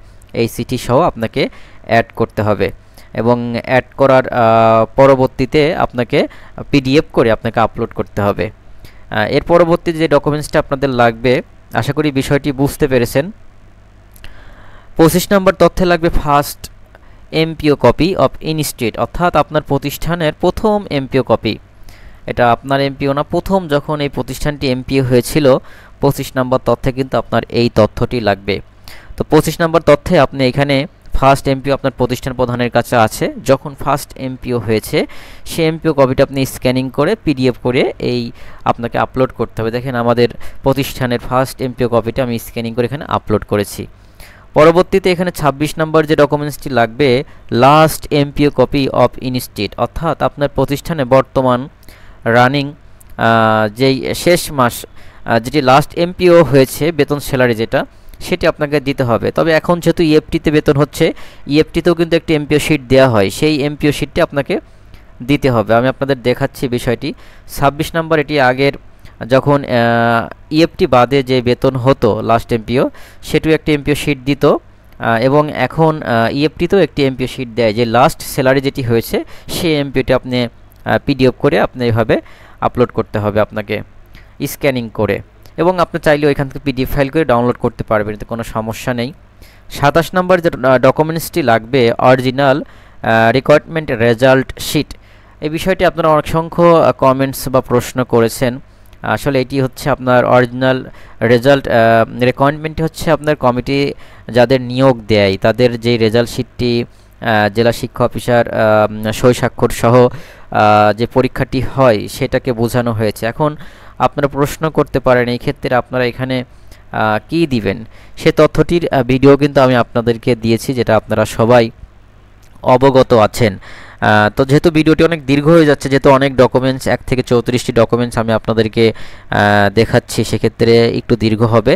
এই চিঠি সহ আপনাকে অ্যাড করতে হবে এবং অ্যাড করার পরবর্তীতে আপনাকে পিডিএফ করে আপনাকে আপলোড করতে হবে। এর পরবর্তী যে ডকুমেন্টসটা আপনাদের লাগবে, আশা করি বিষয়টি বুঝতে পেরেছেন। 25 নম্বর তথ্যে লাগবে first MPO copy of institute, অর্থাৎ আপনার প্রতিষ্ঠানের প্রথম এমপিও কপি। এটা আপনার এমপিও না, প্রথম যখন এই প্রতিষ্ঠানটি এমপিও হয়েছিল 25 নম্বর তথ্যে কিন্তু আপনার এই তথ্যটি লাগবে। তো 25 নম্বর তথ্যে আপনি এখানে ফার্স্ট এমপিও আপনার প্রতিষ্ঠান প্রধানের কাছে আছে, যখন ফার্স্ট এমপিও হয়েছে সেই এমপিও কপিটা আপনি স্ক্যানিং করে পিডিএফ করে এই আপনাকে আপলোড করতে হবে। দেখেন আমাদের প্রতিষ্ঠানের ফার্স্ট এমপিও কপিটা আমি স্ক্যানিং করে এখানে আপলোড করেছি। পরবর্তীতে এখানে 26 নম্বর যে ডকুমেন্টসটি লাগবে last MPO copy of institute, অর্থাৎ আপনার প্রতিষ্ঠানে বর্তমান রানিং যেই শেষ মাস যেটি লাস্ট এমপিও হয়েছে বেতন স্যালারি যেটা, সেটি আপনাকে দিতে হবে। তবে এখন যেহেতু ইএফটিতে বেতন হচ্ছে, ইএফটিতেও কিন্তু একটি এমপিও শিট দেওয়া হয়, সেই এমপিও শিটটি আপনাকে দিতে হবে। আমি আপনাদের দেখাচ্ছি বিষয়টি। 26 নম্বর এটি আগের যখন ইএফটি বাদে যে বেতন হতো লাস্ট এমপিও, সেটিও একটি এমপিও শিট দিত এবং এখন ইএফটিতেও একটি এমপিও শিট দেয় যে লাস্ট স্যালারি যেটি হয়েছে সেই এমপিওটি আপনি পিডিএফ করে আপনি এইভাবে আপলোড করতে হবে আপনাকে স্ক্যানিং করে, এবং আপনি চাইলে ওইখান থেকে পিডিএফ ফাইল করে ডাউনলোড করতে পারবেন, এতে কোনো সমস্যা নেই। 27 নম্বর যে ডকুমেন্টসটি লাগবে অরিজিনাল রিক্রুটমেন্ট রেজাল্ট শিট। এই বিষয়টি আপনারা অনেক সংখ্য কমেন্টস বা প্রশ্ন করেছেন। আসলে এটি হচ্ছে আপনার অরিজিনাল রেজাল্ট রিক্রুটমেন্টটি হচ্ছে আপনার কমিটি যাদের নিয়োগ দেয় তাদের যেই রেজাল্ট শিটটি জেলা শিক্ষা অফিসার সই স্বাক্ষর সহ যে পরীক্ষাটি হয় সেটাকে বোঝানো হয়েছে। এখন আপনারা প্রশ্ন করতে পারেন এই ক্ষেত্রে আপনারা এখানে কি দিবেন, সে তথ্যটির ভিডিও কিন্তু আমি আপনাদেরকে দিয়েছি, যেটা আপনারা সবাই অবগত আছেন। তো যেহেতু ভিডিওটি অনেক দীর্ঘ হয়ে যাচ্ছে, যেহেতু অনেক ডকুমেন্টস 1 থেকে 34টি ডকুমেন্টস আমি আপনাদেরকে দেখাচ্ছি, সেক্ষেত্রে একটু দীর্ঘ হবে।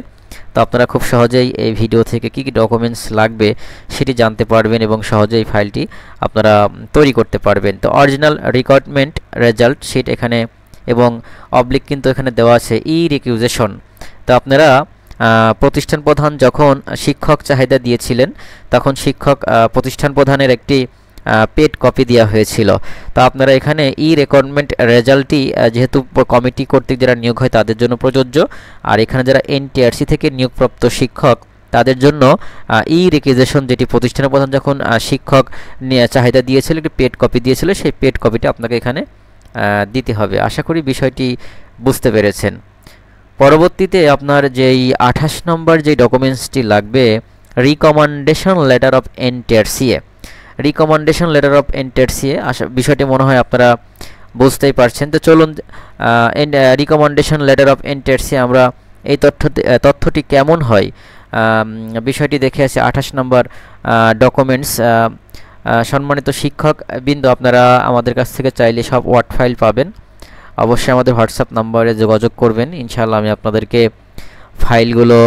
তো আপনারা খুব সহজেই এই ভিডিও থেকে কী কী ডকুমেন্টস লাগবে সেটি জানতে পারবেন এবং সহজেই ফাইলটি আপনারা তৈরি করতে পারবেন। তো অরিজিনাল রিক্রুটমেন্ট রেজাল্ট শিট এখানে এবং অবলিক কিন্তু এখানে দেওয়া আছে ই রিকিউজেশন। তো আপনারা প্রতিষ্ঠান প্রধান যখন শিক্ষক চাহিদা দিয়েছিলেন তখন শিক্ষক প্রতিষ্ঠান প্রধানের একটি পেড কপি দেওয়া হয়েছিল। তো আপনারা এখানে ই রিক্রুটমেন্ট রেজাল্টটি যেহেতু কমিটি কর্তৃক যারা নিয়োগ হয় তাদের জন্য প্রযোজ্য, আর এখানে যারা এনটিআরসি থেকে নিয়োগপ্রাপ্ত শিক্ষক তাদের জন্য ই রিকিউজেশন যেটি প্রতিষ্ঠানের প্রধান যখন শিক্ষক চাহিদা দিয়েছিল একটি পেড কপি দিয়েছিল সেই পেড কপিটা আপনাকে এখানে দিতে হবে। আশা করি বিষয়টি বুঝতে পেরেছেন। পরবর্তীতে আপনার যেই 28 নম্বর যে ডকুমেন্টসটি লাগবে recommendation letter of NTRCA. Recommendation letter of NTRCA বিষয়টি মনে হয় আপনারা বুঝতেই পারছেন। তো চলুন রিকমেন্ডেশন লেটার অফ এনটিআরসিএ আমরা এই তথ্যটি কেমন হয় বিষয়টি দেখে আসি। 28 নম্বর ডকুমেন্টস। সম্মানিত শিক্ষক বিন্দু, আপনারা আমাদের কাছ থেকে চাইলে সব ওয়ার্ড ফাইল পাবেন, অবশ্যই আমাদের হোয়াটসঅ্যাপ নম্বরে যোগাযোগ করবেন। ইনশাআল্লাহ আমি আপনাদেরকে ফাইলগুলো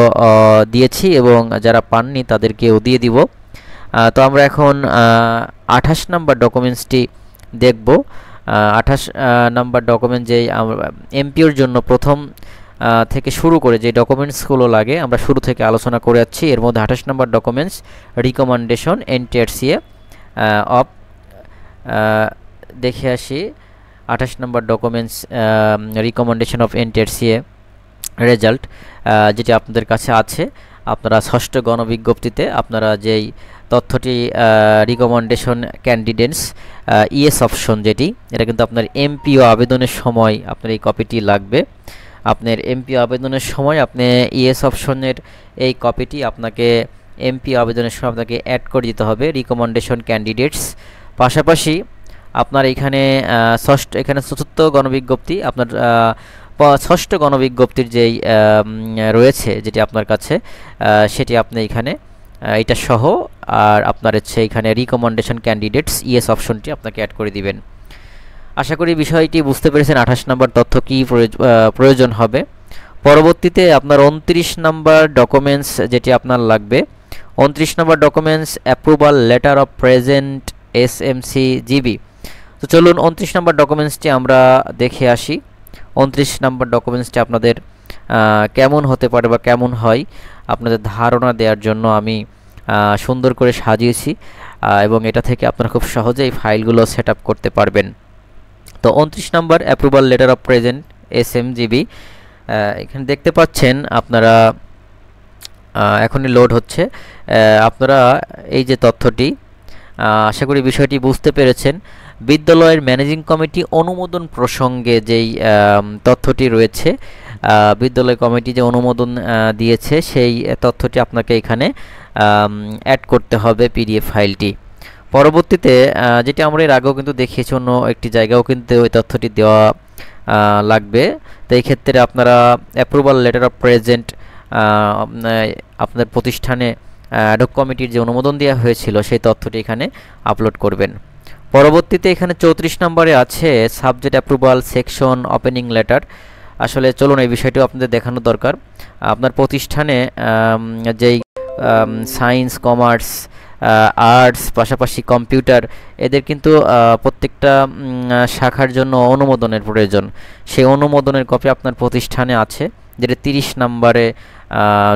দিয়েছি এবং যারা পাননি তাদেরকেও দিয়ে দিব। তো আমরা এখন 28 নাম্বার ডকুমেন্টসটি দেখব। 28 নাম্বার ডকুমেন্ট যেই এমপিওর জন্য প্রথম থেকে শুরু করে যে ডকুমেন্টসগুলো লাগে আমরা শুরু থেকে আলোচনা করে যাচ্ছি। এর মধ্যে 28 number documents recommendation NTRCA of, দেখে আসি 28 নম্বর documents recommendation of NTRCA result, যেটি আপনাদের কাছে আছে। আপনারা ষষ্ঠ গণবিজ্ঞপ্তিতে আপনারা যেই তথ্যটি রিকমেন্ডেশন ক্যান্ডিডেটস ইএস অপশন, যেটি এটা কিন্তু আপনার এমপিও আবেদনের সময় আপনার এই কপিটি লাগবে। আপনার এমপিও আবেদনের সময় আপনি ইএস অপশনের এই কপিটি আপনাকে এমপিও আবেদনের সময় আপনাকে অ্যাড করে দিতে হবে, রিকমেন্ডেশন ক্যান্ডিডেটস। পাশাপাশি আপনার এখানে এখানে চতুর্থ গণবিজ্ঞপ্তি, আপনার ষষ্ঠ গণবিজ্ঞপ্তির যেই রয়েছে যেটি আপনার কাছে, সেটি আপনি এখানে এটা সহ আর আপনার হচ্ছে এখানে রিকমেন্ডেশন ক্যান্ডিডেটস ইএস অপশনটি আপনাকে অ্যাড করে দিবেন। আশা করি বিষয়টি বুঝতে পেরেছেন 28 নম্বর তথ্য কী প্রয়োজন হবে। পরবর্তীতে আপনার 29 নম্বর ডকুমেন্টস যেটি আপনার লাগবে, 29 নম্বর documents approval letter of present SMC GB. তো চলুন 29 নম্বর ডকুমেন্টসটি আমরা দেখে আসি। 29 নম্বর ডকুমেন্টসটি আপনাদের কেমন হতে পারে বা কেমন হয় আপনাদের ধারণা দেওয়ার জন্য আমি সুন্দর করে সাজিয়েছি, এবং এটা থেকে আপনারা খুব সহজেই ফাইলগুলো সেট আপ করতে পারবেন। তো 29 নম্বর অ্যাপ্রুভাল লেটার অফ প্রেজেন্ট এসএমজিবি, এখানে দেখতে পাচ্ছেন আপনারা, এখনই লোড হচ্ছে। আপনারা এই যে তথ্যটি, আশা করি বিষয়টি বুঝতে পেরেছেন। বিদ্যালয়ের ম্যানেজিং কমিটি অনুমোদন প্রসঙ্গে যেই তথ্যটি রয়েছে, বিদ্যালয় কমিটি যে অনুমোদন দিয়েছে সেই তথ্যটি আপনাকে এখানে অ্যাড করতে হবে পিডিএফ ফাইলটি। পরবর্তীতে যেটি আমরা এর আগেও কিন্তু দেখিয়েছি, অন্য একটি জায়গাও কিন্তু ওই তথ্যটি দেওয়া লাগবে। তো এই ক্ষেত্রে আপনারা অ্যাপ্রুভাল লেটার অফ প্রেজেন্ট আপনাদের প্রতিষ্ঠানে অ্যাডহক কমিটির যে অনুমোদন দেওয়া হয়েছিল সেই তথ্যটি এখানে আপলোড করবেন। পরবর্তীতে এখানে 34 নম্বরে আছে subject approval section opening letter. আসলে চলুন এই বিষয়টিও আপনাদের দেখানো দরকার। আপনার প্রতিষ্ঠানে যেই সায়েন্স, কমার্স, আর্টস, পাশাপাশি কম্পিউটার, এদের কিন্তু প্রত্যেকটা শাখার জন্য অনুমোদনের প্রয়োজন। সেই অনুমোদনের কপি আপনার প্রতিষ্ঠানে আছে, যেটা 30 নম্বরে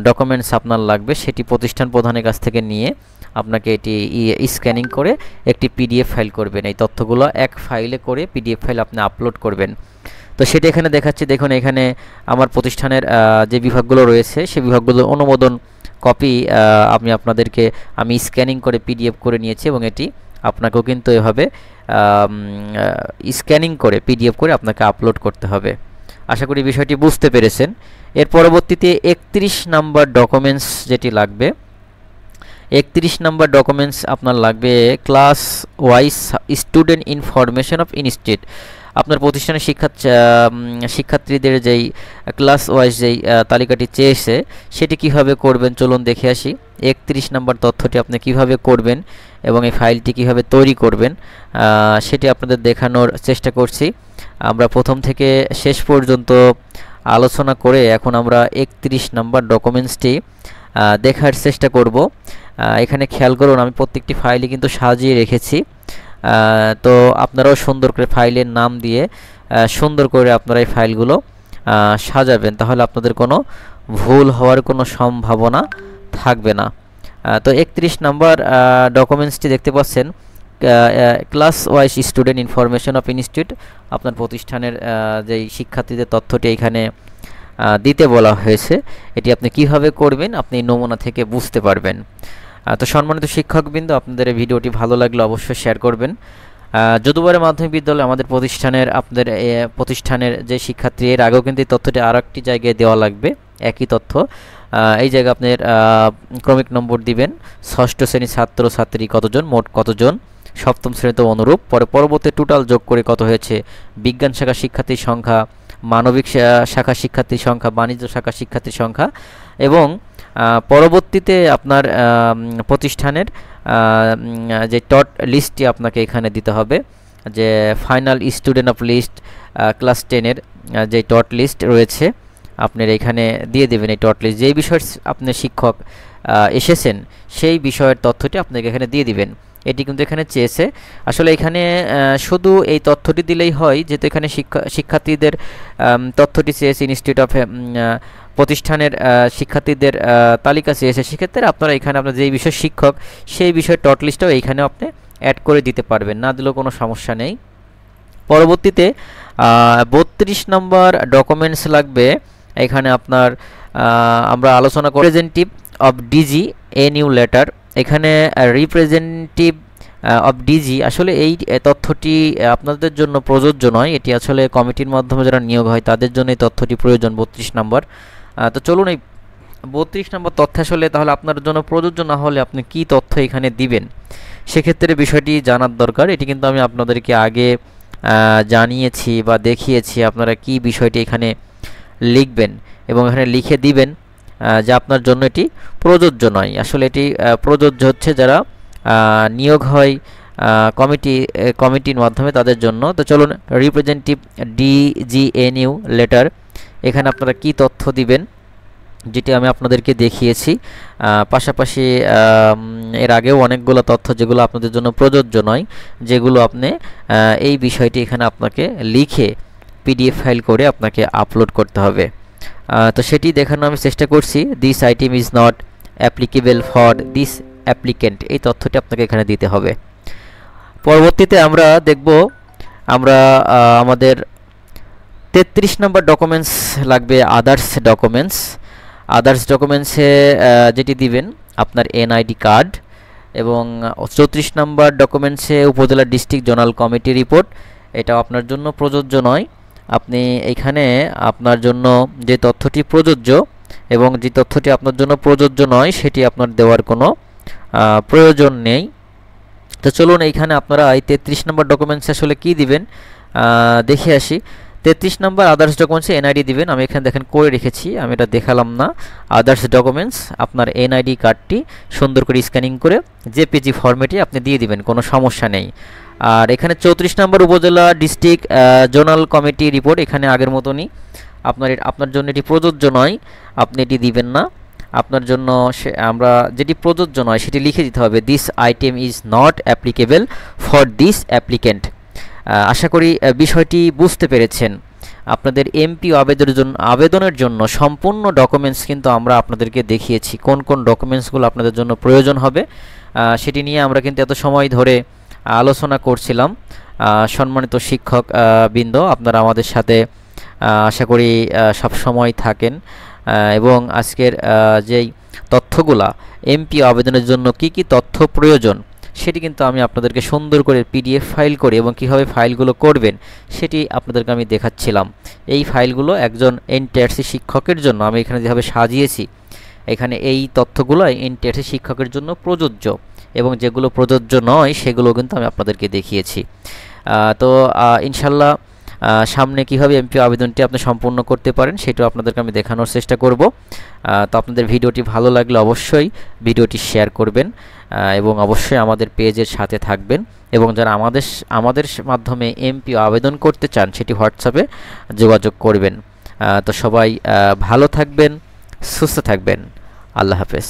ডকুমেন্টস আপনার লাগবে। সেটি প্রতিষ্ঠান প্রধানের কাছ থেকে নিয়ে আপনাকে এটি স্ক্যানিং করে একটি পিডিএফ ফাইল করবেন। এই তথ্যগুলো এক ফাইলে করে পিডিএফ ফাইল আপনি আপলোড করবেন। তো সেটা এখানে দেখাচ্ছি, দেখুন এখানে আমার প্রতিষ্ঠানের যে বিভাগগুলো রয়েছে সেই বিভাগগুলোর অনুমোদন কপি আপনাদেরকে আমি স্ক্যানিং করে পিডিএফ করে নিয়েছি, এবং এটি আপনাকেও কিন্তু এভাবে স্ক্যানিং করে পিডিএফ করে আপনাকে আপলোড করতে হবে। আশা করি বিষয়টি বুঝতে পেরেছেন। এর পরবর্তীতে 31 নাম্বার ডকুমেন্টস যেটি লাগবে, 31 নাম্বার ডকুমেন্টস আপনার লাগবে class wise student information of institute. আপনার প্রতিষ্ঠানের শিক্ষার্থীদের যেই ক্লাস ওয়াইজ যেই তালিকাটি চেয়েছে সেটি কিভাবে করবেন চলুন দেখে আসি। 31 নাম্বার তথ্যটি আপনি কিভাবে করবেন এবং এই ফাইলটি কিভাবে তৈরি করবেন সেটি আপনাদের দেখানোর চেষ্টা করছি। আমরা প্রথম থেকে শেষ পর্যন্ত আলোচনা করে এখন আমরা 31 নাম্বার ডকুমেন্টসটি দেখার চেষ্টা করব। এখানে খেয়াল করুন, আমি প্রত্যেকটি ফাইলই কিন্তু সাজিয়ে রেখেছি। তো আপনারাও সুন্দর করে ফাইলের নাম দিয়ে সুন্দর করে আপনারা এই ফাইলগুলো সাজাবেন, তাহলে আপনাদের কোনো ভুল হওয়ার কোনো সম্ভাবনা থাকবে না। তো 31 নাম্বার ডকুমেন্টসটি দেখতে পাচ্ছেন, class wise student information of institute. আপনার প্রতিষ্ঠানের যেই শিক্ষার্থীদের তথ্যটি এখানে দিতে বলা হয়েছে, এটি আপনি কিভাবে করবেন আপনি নমুনা থেকে বুঝতে পারবেন। তো সম্মানিত শিক্ষকবৃন্দ, আপনাদের এই ভিডিওটি ভালো লাগলে অবশ্যই শেয়ার করবেন। যদুবারে মাধ্যমিক বিদ্যালয় আমাদের আপনাদের প্রতিষ্ঠানের যে শিক্ষার্থী, এর আগেও কিন্তু এই তথ্যটি আর একটি জায়গায় দেওয়া লাগবে, একই তথ্য। এই জায়গায় আপনার ক্রমিক নম্বর দিবেন, ষষ্ঠ শ্রেণীর ছাত্র ছাত্রী কতজন, মোট কতজন, সপ্তম শ্রেণীতে অনুরূপ, পরবর্তী টোটাল যোগ করে কত হয়েছে, বিজ্ঞান শাখা শিক্ষার্থীর সংখ্যা, মানবিক শাখা শিক্ষার্থীর সংখ্যা, বাণিজ্য শাখা শিক্ষার্থীর সংখ্যা, এবং পরবর্তীতে আপনার প্রতিষ্ঠানের যে টট লিস্টটি আপনাকে এখানে দিতে হবে, যে final student of list class 10-এর যে টট লিস্ট রয়েছে আপনার এখানে দিয়ে দেবেন এই টট লিস্ট যেই বিষয়ের আপনি শিক্ষক এসেছেন সেই বিষয়ের তথ্যটি আপনাকে এখানে দিয়ে দিবেন। এটি কিন্তু এখানে চেয়েছে। আসলে এখানে শুধু এই তথ্যটি দিলেই হয়, যেহেতু এখানে শিক্ষার্থীদের তথ্যটি চেয়েছে, ইনস্টিটিউট অফ প্রতিষ্ঠানের শিক্ষার্থীদের তালিকা চেয়েছে। সেক্ষেত্রে আপনারা এখানে আপনার যেই বিষয় শিক্ষক সেই বিষয়ের টট লিস্টটাও এইখানেও আপনি অ্যাড করে দিতে পারবেন, না দিলেও কোনো সমস্যা নেই। পরবর্তীতে 32 নম্বর ডকুমেন্টস লাগবে। এখানে আপনার আমরা আলোচনা করি representative of DG a new letter. এখানে রিপ্রেজেন্টেটিভ অফ ডিজি, আসলে এই তথ্যটি আপনাদের জন্য প্রযোজ্য নয়, এটি আসলে কমিটির মাধ্যমে যারা নিয়োগ হয় তাদের জন্য এই তথ্যটি প্রয়োজন। 32 নম্বর। তো চলুন এই 32 নম্বর তথ্য আসলে তাহলে আপনার জন্য প্রযোজ্য না হলে আপনি কি তথ্য এখানে দিবেন, সেক্ষেত্রে বিষয়টি জানার দরকার। এটি কিন্তু আমি আপনাদেরকে আগে জানিয়েছি বা দেখিয়েছি আপনারা কি বিষয়টি এখানে লিখবেন এবং এখানে লিখে দিবেন যে আপনার জন্য এটি প্রযোজ্য নয়। আসলে এটি প্রযোজ্য হচ্ছে যারা নিয়োগ হয় কমিটির মাধ্যমে তাদের জন্য। তো চলুন রিপ্রেজেন্টেটিভ ডিজিএনইউ লেটার, এখানে আপনারা কি তথ্য দিবেন যেটি আমি আপনাদেরকে দেখিয়েছি। পাশাপাশি এর আগেও অনেকগুলো তথ্য যেগুলো আপনাদের জন্য প্রযোজ্য নয়, যেগুলো আপনি এই বিষয়টি এখানে আপনাকে লিখে পিডিএফ ফাইল করে আপনাকে আপলোড করতে হবে। তো সেটি দেখানোর আমি চেষ্টা করছি। This item is not applicable for this applicant, এই তথ্যটি আপনাকে এখানে দিতে হবে। পরবর্তীতে আমরা দেখব আমাদের 33 নম্বর ডকুমেন্টস লাগবে, আদার্স ডকুমেন্টস। আদার্স ডকুমেন্টসে যেটি দিবেন আপনার এনআইডি কার্ড, এবং 34 নম্বর ডকুমেন্টসে উপজেলা ডিস্ট্রিক্ট জোনাল কমিটি রিপোর্ট। এটাও আপনার জন্য প্রযোজ্য নয়। আপনি এখানে আপনার জন্য যে তথ্যটি প্রযোজ্য এবং যে তথ্যটি আপনার জন্য প্রযোজ্য নয় সেটি আপনার দেওয়ার কোনো প্রয়োজন নেই। তো চলুন এইখানে আপনারা এই 33 নম্বর ডকুমেন্টস আসলে কি দিবেন দেখে আসি। 33 নম্বর আদার্স ডকুমেন্টসে এনআইডি দিবেন। আমি এখানে দেখেন করে রেখেছি, আমি এটা দেখালাম না। আদার্স ডকুমেন্টস আপনার এনআইডি কার্ডটি সুন্দর করে স্ক্যানিং করে জেপিজি ফরম্যাটে আপনি দিয়ে দিবেন, কোনো সমস্যা নেই। আর এখানে 34 নম্বর উপজেলা ডিস্ট্রিক্ট জোনাল কমিটি রিপোর্ট, এখানে আগের মতনই আপনার জন্য এটি প্রযোজ্য নয়, আপনি এটি দিবেন না। আপনার জন্য আমরা যেটি প্রযোজ্য নয় সেটি লিখে দিতে হবে, this item is not applicable for this applicant. আশা করি বিষয়টি বুঝতে পেরেছেন। আপনাদের এমপি আবেদনের জন্য সম্পূর্ণ ডকুমেন্টস কিন্তু আমরা আপনাদেরকে দেখিয়েছি, কোন কোন ডকুমেন্টসগুলো আপনাদের জন্য প্রয়োজন হবে সেটি নিয়ে আমরা কিন্তু এত সময় ধরে আলোচনা করছিলাম। সম্মানিত শিক্ষক বৃন্দ, আপনারা আমাদের সাথে আশা করি সব সময় থাকেন এবং আজকের যেই তথ্যগুলা এমপি আবেদনের জন্য কি কি তথ্য প্রয়োজন সেটি কিন্তু আমি আপনাদেরকে সুন্দর করে পিডিএফ ফাইল করে এবং কিভাবে ফাইলগুলো করবেন সেটি আপনাদেরকে আমি দেখাচ্ছিলাম। এই ফাইলগুলো একজন এনটিআরসি শিক্ষকের জন্য আমি এখানে যেভাবে সাজিয়েছি, এখানে এই তথ্যগুলো এনটিআরসি শিক্ষকের জন্য প্রযোজ্য এবং যেগুলো প্রযোজ্য নয় সেগুলো কিন্তু আমি আপনাদেরকে দেখিয়েছি। তো ইনশাল্লাহ সামনে কীভাবে এমপি আবেদনটি আপনি সম্পূর্ণ করতে পারেন সেটাও আপনাদেরকে আমি দেখানোর চেষ্টা করব। তো আপনাদের ভিডিওটি ভালো লাগলে অবশ্যই ভিডিওটি শেয়ার করবেন এবং অবশ্যই আমাদের পেজের সাথে থাকবেন, এবং যারা আমাদের মাধ্যমে এমপি আবেদন করতে চান সেটি হোয়াটসঅ্যাপে যোগাযোগ করবেন। তো সবাই ভালো থাকবেন, সুস্থ থাকবেন। আল্লাহ হাফেজ।